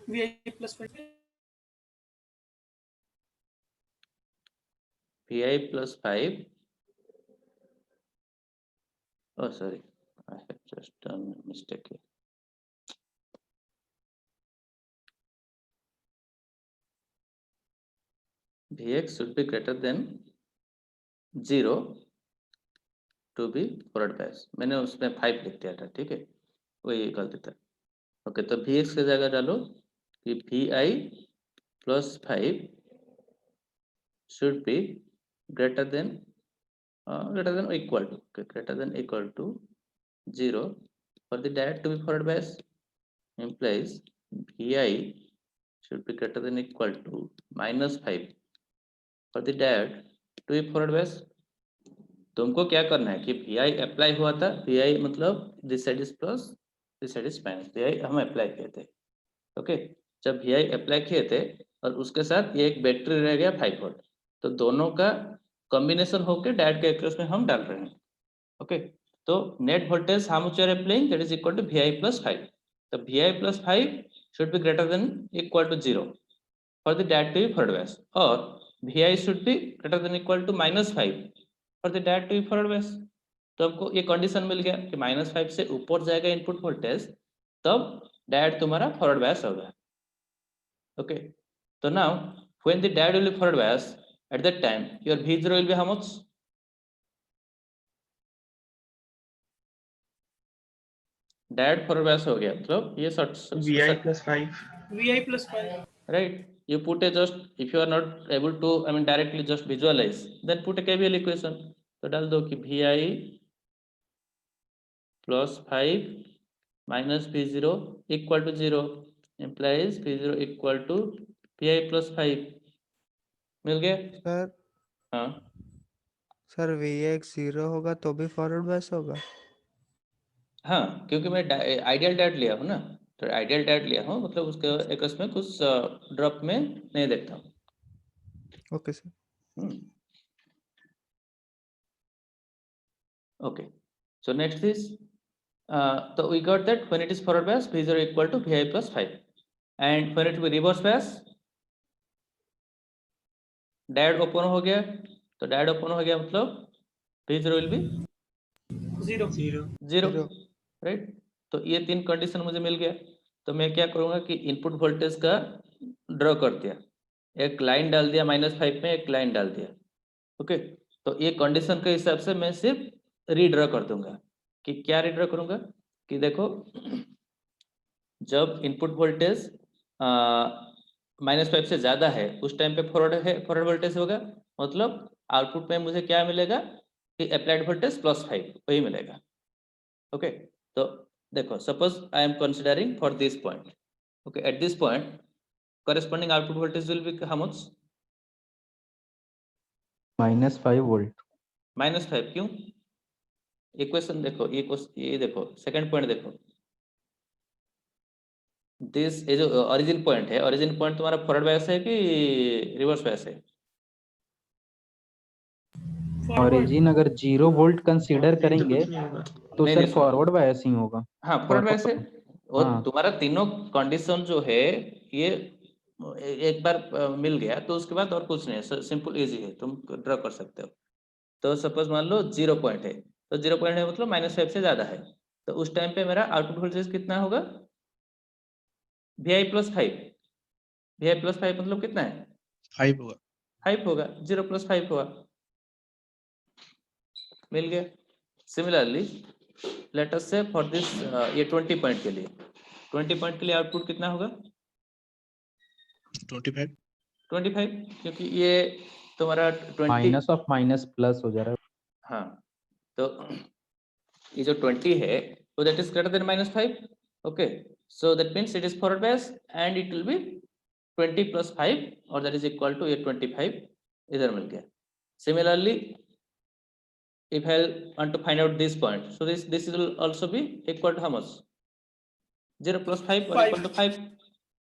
VI plus 5.
Vi plus 5. Oh, sorry, I have just done a mistake here. Vx should be greater than 0 to be forward bias. मैंने उसमें 5 लिख दिया था, ठीक है, वही गलती था। ओके, तो Vx की जगह डालो कि Vi plus 5 should be greater than or equal to, okay, greater than equal to 0 for the diode to be forward bias, implies Vi should be greater than equal to minus 5 for the diode to be forward bias. तुमको क्या करना है कि Vi apply हुआ था, Vi मतलब this side is plus this side is minus, Vi हम apply किए थे। ओके, जब Vi अप्लाई किए थे और उसके साथ ये एक बैटरी रह गया 5 वोल्ट, तो दोनों का कॉम्बिनेशन होकर डायोड के एक्रोस में हम डाल रहे हैं। ओके, तो net voltage how much you are applying, that is equal to Vi plus 5. तो Vi plus 5 should be greater than equal to 0 for the diode to be forward bias, और Vi should be greater than equal to minus 5 for the diode to be forward bias. तो आपको ये condition मिल गया कि -5 से ऊपर जाएगा input voltage, तब डायोड तुम्हारा फॉरवर्ड बायस होगा। ओके, तो now when the diode will be forward bias, at that time your V0 will be how much? Diode forward बायस हो गया, मतलब ये
VI plus 5.
VI plus 5.
right, you put a just, if you are not able to, I mean directly just visualize, then put a KVL equation. तो डाल दो कि Vi plus 5 minus V0 equal to 0 implies V0 equal to Vi plus 5. मिल गया?
Sir
हाँ,
sir Vx 0 होगा तो भी forward bias होगा?
हाँ, क्योंकि मैं आइडियल डायोड लिया हूँ ना, तो आइडियल डायोड लिया हूँ, मतलब उसके एकस में कुछ ड्रॉप में नहीं देखता हूँ।
Okay sir.
Okay, so next is so we got that when it is forward bias V0 equal to Vi plus 5, and when it will reverse bias, diode open हो गया, तो डायोड ओपन हो गया मतलब V0 will be 0, राइट। तो ये तीन condition मुझे मिल गया, तो मैं क्या करूंगा कि इनपुट वोल्टेज का ड्रॉ कर दिया, एक लाइन डाल दिया -5 में, एक लाइन डाल दिया। ओके, तो ये कंडीशन के हिसाब से मैं सिर्फ रीड्रॉ कर दूंगा। कि क्या रीड्रॉ करूंगा कि देखो, जब इनपुट वोल्टेज -5 से ज्यादा है उस टाइम पे फॉरवर्ड वोल्टेज होगा, मतलब आउटपुट में मुझे क्या मिलेगा कि अप्लाइड वोल्टेज +5 वही मिलेगा। ओके, तो देखो suppose I am considering for this point, okay, at this point corresponding output voltage will be how much?
-5 volt.
-5 क्यों? इक्वेशन देखो, ये देखो सेकंड पॉइंट देखो, दिस ये जो ओरिजिन पॉइंट है, ओरिजिन पॉइंट तुम्हारा फॉरवर्ड बायस है कि रिवर्स बायस है?
ओरिजिन अगर 0 वोल्ट कंसीडर करेंगे
कुछ नहीं होगा।
तो
नहीं,
सर
नहीं,
फॉरवर्ड बायस ही होगा।
हाँ फॉरवर्ड बायस है, और
हाँ।
तुम्हारा तीनों कंडीशन जो है ये एक बार मिल गया तो उसके बाद और कुछ नहीं है, सिंपल इजी है, तुम ड्रॉ कर सकते हो। तो सपोज मान लो 0 पॉइंट है, तो 0 पॉइंट है मतलब -5 से ज्यादा है, तो उस टाइम पे मेरा आउटपुट वोल्टेज कितना होगा? Vi plus 5, Vi plus 5 मतलब कितना है?
5 होगा।
5 होगा, 0 plus 5 होगा, मिल गया। सिमिलरली लेट अस से फॉर दिस ये 20 पॉइंट के लिए, 20 पॉइंट के लिए आउटपुट कितना होगा?
25
25, क्योंकि ये तुम्हारा 20
माइनस ऑफ माइनस प्लस हो जा रहा है।
हाँ, तो ये जो 20 है तो that is greater then -5। Okay, so that means it is forward bias and it will B 20 plus 5 और दैट इज इक्वल टू ये 25 इधर मिल गया। Similarly if I want to find out this point, so this will also be equal to how much? 0 plus 5 or equal to 5.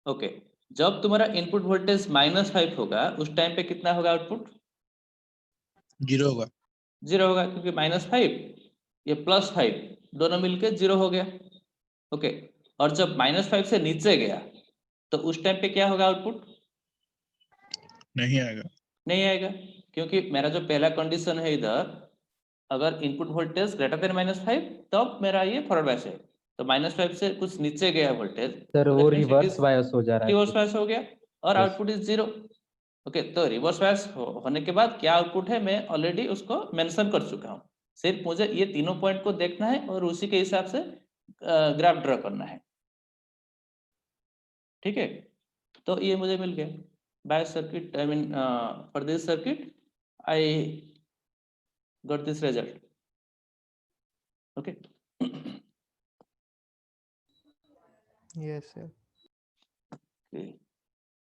Okay, जब तुम्हारा input voltage -5 होगा उस time पे कितना होगा आउटपुट?
0 होगा।
0 होगा, क्योंकि -5 ये +5 दोनों मिलके 0 हो गया। ओके, और जब -5 से नीचे गया तो उस टाइम पे क्या होगा आउटपुट?
नहीं आएगा।
नहीं आएगा, क्योंकि मेरा जो पहला कंडीशन है इधर, अगर इनपुट वोल्टेज ग्रेटर देन -5 तब मेरा ये फॉरवर्ड बायस है। तो -5 से कुछ नीचे गया वोल्टेज,
सर वो रिवर्स बायस हो जा रहा है।
रिवर्स बायस हो गया और
Yes.
Output is 0। ओके, तो रिवर्स बायस होने के बाद क्या आउटपुट है मैं ऑलरेडी उसको मेंशन कर चुका हूँ। सिर्फ मुझे ये तीनों पॉइंट को देखना है और उसी के हिसाब से ग्राफ ड्रॉ करना है। ठीक है, तो ये मुझे मिल गया bias circuit. I mean for this circuit I got this result. Okay.
Yes, sir.
Okay.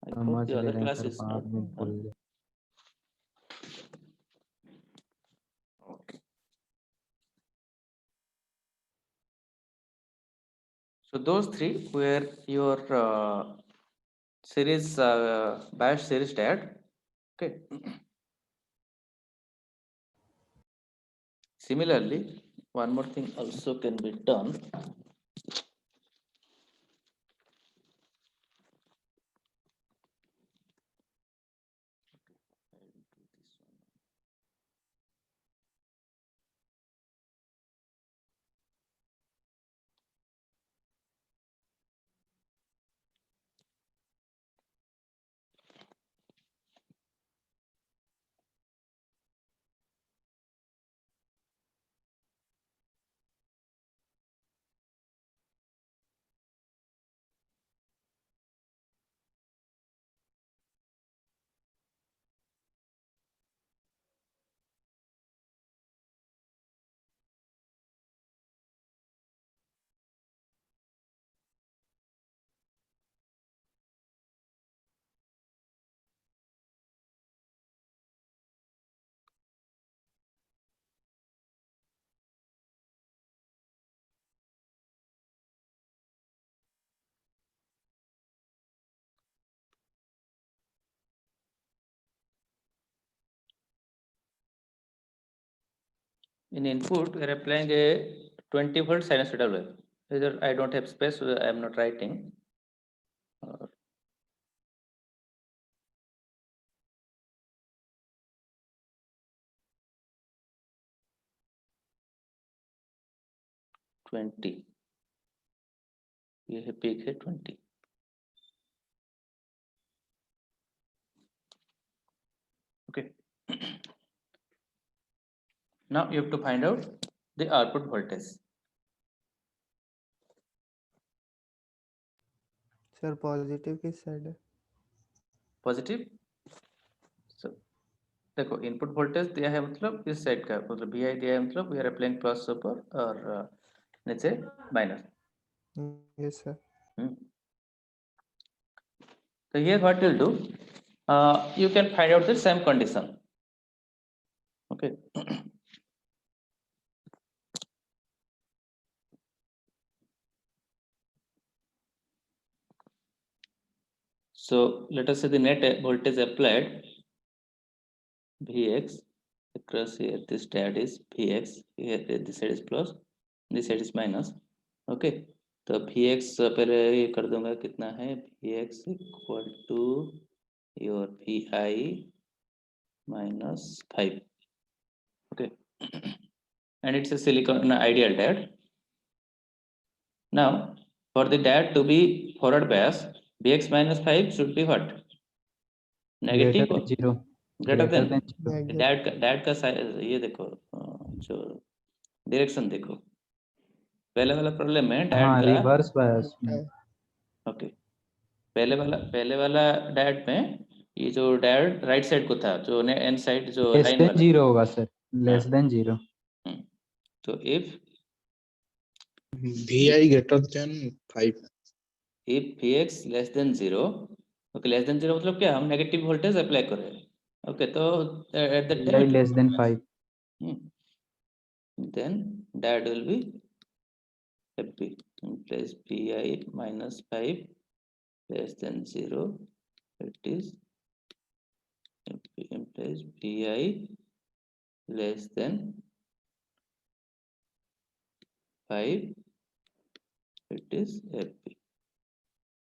I
समझ
hope the
ले
other
रहे हैं
class
सर,
is
बाद
not
में
on.
भूल गए।
Okay. So those three were your series bias series diode. Okay. Similarly, one more thing also can be done. In input, we are applying a 20-volt sinusoidal wave. Either I don't have space, so I am not writing. Or 20, ये है peak है 20. Okay. Now you have to find out the output voltage.
Sir positive किस side है?
Positive, so देखो input voltage दिया है मतलब इस साइड का, मतलब Vi दिया है मतलब वी आर अप्लाइंग प्लस ऊपर और नीचे minus.
Yes sir.
So here what you'll do, you can find out the same condition. Okay. So let us say the net voltage applied Vx across here, this diode is Vx, here this side is plus, this side is minus. Okay, तो Vx पहले ये कर दूंगा कितना है, Vx equal to your Vi minus 5. Okay, and it's a silicon ideal diode. Now for the diode to be forward bias, Vx minus 5 should be what? Negative or
zero,
greater than?
Negative.
Diet का ये देखो जो direction देखो, पहले वाला problem में
हाँ
diet का,
रिवर्स बायस में।
ओके, पहले वाला डायट में ये जो डायट राइट साइड को था, जो एन साइड जो
लेस
लाइन
देन
वाला,
जीरो होगा सर, लेस देन जीरो।
तो if
Vi greater than 5.
Vx less than 0, okay, less than 0 मतलब क्या, हम नेगेटिव वोल्टेज अप्लाई कर रहे हैं। ओके, तो at that
Vi less than 5।
then that will be FP implies PI minus 5 less than 0. It is FP implies PI less than 5. It is FP.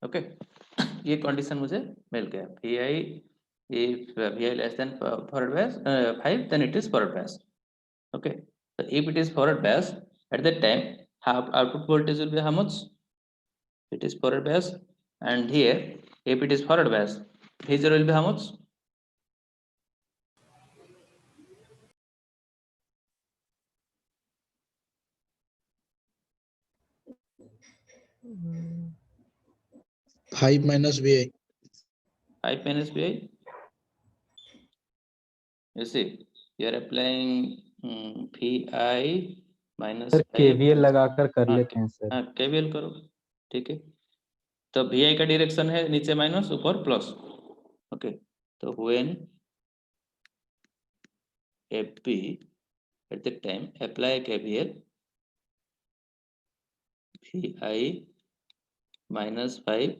Okay. ये condition मुझे मिल गया. VI if VI less than forward bias 5, then it is forward bias. Okay. So if it is forward bias, at that time output voltage will be how much? It is forward bias, and here if it is forward bias, V0 will be how much?
Mm,
5 minus VI.
5 minus VI. You see, you are applying VI minus
sir
5.
KVL लगाकर कर
हाँ,
लेते हैं sir.
हाँ KVL करो. ठीक है. तो VI का डायरेक्शन है नीचे माइनस ऊपर प्लस. ओके. तो when FP at the time apply KVL, VI minus 5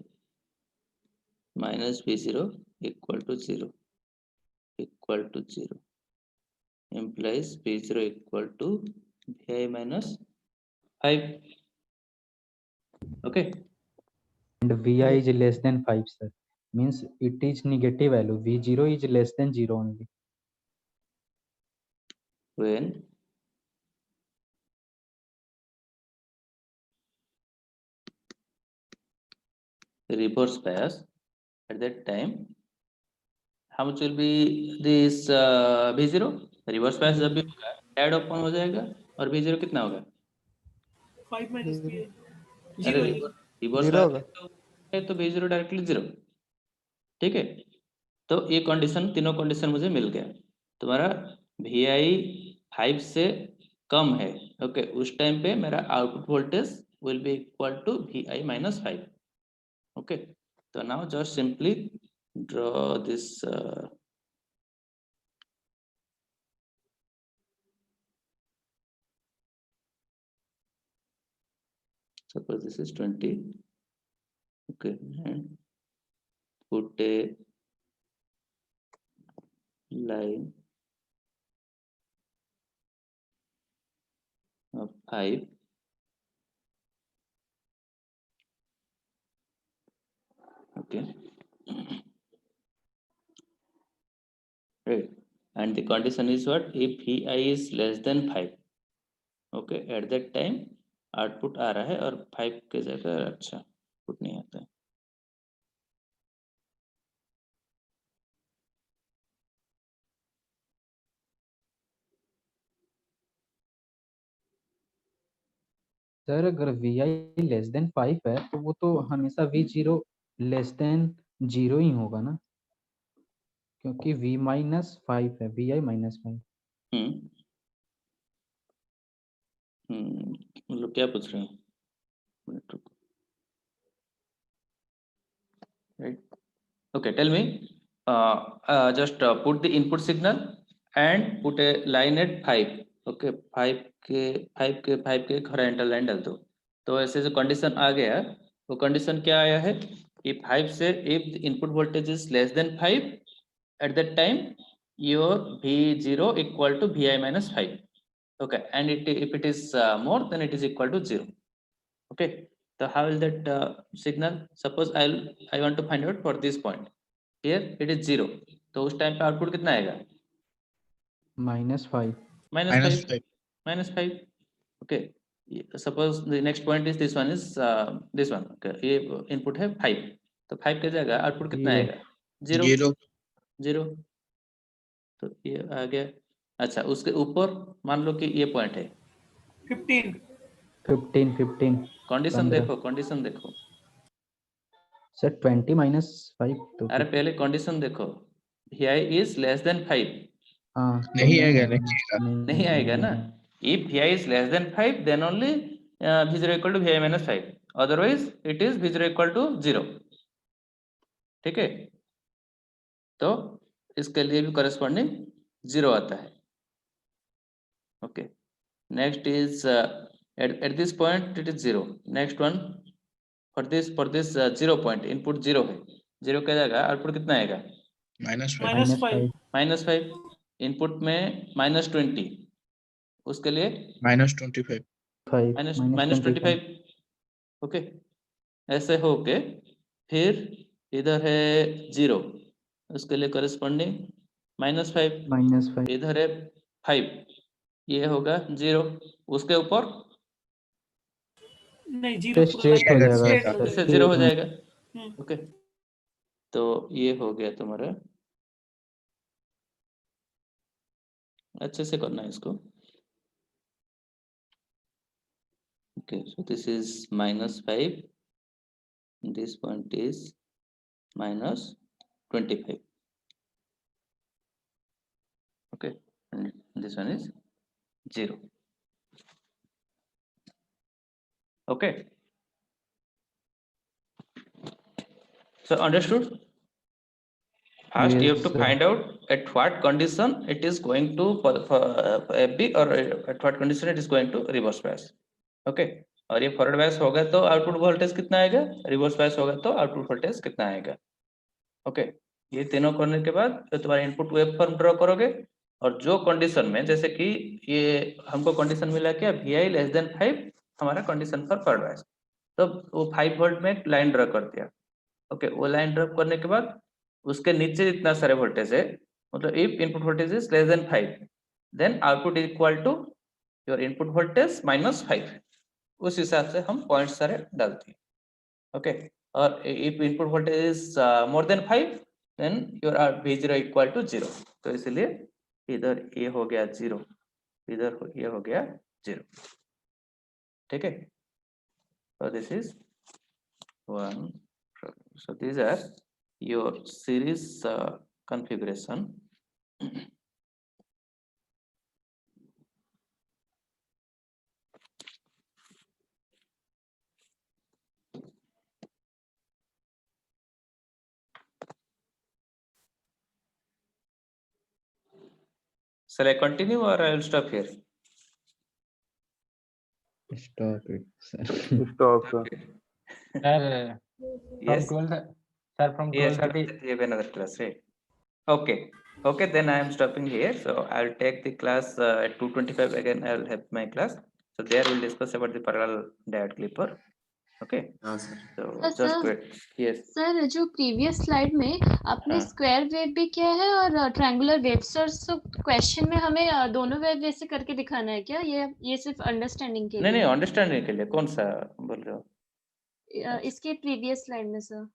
minus V0 equal to 0 implies V0 equal to VI minus 5. Okay.
And VI is less than 5, sir. Means it is negative value. V0 is less than 0 only.
When reverse bias, at that time how much will be this V0? reverse bias जब भी होगा add open हो जाएगा और V0 कितना होगा?
5 minus
Zero.
PI.
अरे
Zero.
reverse
zero
bias
होगा.
है तो V0 डायरेक्टली 0. ठीक है. तो ये कंडीशन तीनों कंडीशन मुझे मिल गया. तुम्हारा VI 5 से कम है. ओके. उस टाइम पे मेरा output voltage will be equal to VI minus 5. Okay. तो now just simply draw this suppose this is 20. Okay, and put a line of 5. Okay. Right. And the condition is what? If VI is less than 5. Okay. At that time output आ रहा है और 5 के जगह अच्छा output नहीं आता है.
सर अगर VI लेस देन 5 है तो वो तो हमेशा V0 लेस देन 0 ही होगा ना, क्योंकि V माइनस 5 है, VI माइनस 5.
मतलब क्या पूछ रहे हैं? मिनट रुको. Right. Okay, tell me. Just put the input signal and put a line at 5. Okay, 5 के हॉरिजॉन्टल लाइन डाल दो. तो ऐसे जो कंडीशन आ गया वो कंडीशन क्या आया है कि 5 से if the input voltage is less than 5 at that time your V0 equal to VI minus 5. Okay, and if it is more then it is equal to 0. Okay. So how will that signal? Suppose I want to find out for this point. Here it is 0. तो उस time पे output कितना आएगा?
-5.
minus 5.
-5. Okay. Suppose the next point is this one is this one. Okay. ये input है 5. तो 5 के जगह आउटपुट कितना
Zero.
आएगा? 0.
0.
0. तो ये आ गया. अच्छा, उसके ऊपर मान लो कि ये पॉइंट है.
15.
15.
कंडीशन
15.
देखो, कंडीशन देखो.
सर 20 माइनस 5 तो
अरे पहले कंडीशन देखो. VI is less than 5.
हाँ तो
नहीं आएगा,
आएगा.
नहीं आएगा.
नहीं आएगा ना. If VI is less than 5 then only V0 equal to VI minus 5. Otherwise it is V0 equal to 0. ठीक है. तो इसके लिए भी corresponding 0 आता है. Okay. Next is at this point it is 0. Next one for this 0 point input 0 है, 0 क्या जाएगा, आउटपुट कितना आएगा,
-5
-5
-5. इनपुट में -20, उसके लिए
-25
-25. ओके, ऐसे होके फिर इधर है 0, उसके लिए करस्पॉन्डिंग -5,
-5
इधर है 5, ये होगा 0, उसके ऊपर
नहीं 0
स्ट्रेट हो जाएगा
straight
सर,
हो
इससे
जाएगा।
0 हो जाएगा.
हम्म।
ओके, तो ये हो गया तुम्हारा. अच्छे से करना है इसको. Okay, so this is -5, this point is -25. Okay, and this one is 0. Okay, so understood. First you have
Yes,
to
sir.
find out at what condition it is going to for FB, or at what condition it is going to reverse bias. Okay, और ये forward bias होगा तो output voltage कितना आएगा, reverse bias होगा तो output voltage कितना आएगा. ओके, ये तीनों करने के बाद तो तुम्हारा इनपुट वेव फॉर्म ड्रॉ करोगे, और जो कंडीशन में, जैसे कि ये हमको कंडीशन मिला क्या, VI लेस देन 5 हमारा कंडीशन फॉर फॉरवर्ड बायस, तो वो 5 वोल्ट में एक लाइन ड्रॉ कर दिया. ओके, वो लाइन ड्रॉ करने के बाद उसके नीचे जितना सारे वोल्टेज है, मतलब if input voltage is less than 5 then output is equal to your input voltage -5. उस हिसाब से हम पॉइंट सारे डालते हैं. ओके, और if input voltage is more than 5 then your V0 equal to 0. तो इसलिए इधर ये हो गया 0, इधर ये हो गया 0. ठीक है, so this is one problem. So these are your series configuration. Shall I continue or I will stop here?
Stop it, sir.
Stop, sir.
Sir,
Yes.
from 12, sir, from
Yes,
12:30.
we have another class, right? Okay. Okay, then I am stopping here. So I'll take the class at 2:25 again. I'll have my class. So there we'll discuss about the parallel diode clipper. Okay. So just
sir.
wait. Yes.
Sir जो previous slide में आपने
हाँ.
Square wave भी किया है और triangular wave, sir question में हमें दोनों वेव वैसे करके दिखाना है क्या, ये सिर्फ अंडरस्टैंडिंग के
नहीं
लिए?
नहीं, अंडरस्टैंडिंग के लिए. कौन सा बोल रहे हो?
इसके प्रीवियस स्लाइड में सर,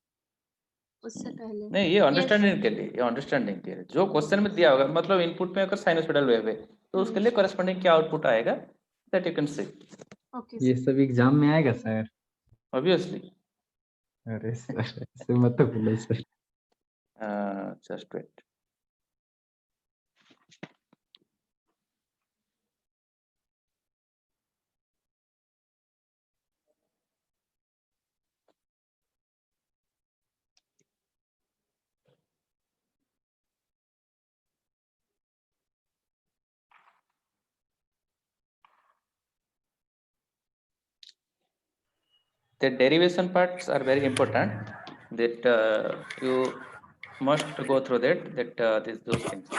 उससे पहले.
नहीं, ये अंडरस्टैंडिंग के लिए, ये अंडरस्टैंडिंग के लिए जो क्वेश्चन में दिया होगा, मतलब इनपुट में अगर साइनसोइडल वेव है तो उसके लिए कॉरेस्पॉन्डिंग क्या आउटपुट आएगा, that you can see.
Okay
ये सब एग्जाम में आएगा सर?
ऑब्वियसली.
अरे सर ऐसे मत बोलो sir.
Just wait. The derivation parts are very important, that you must go through that those things.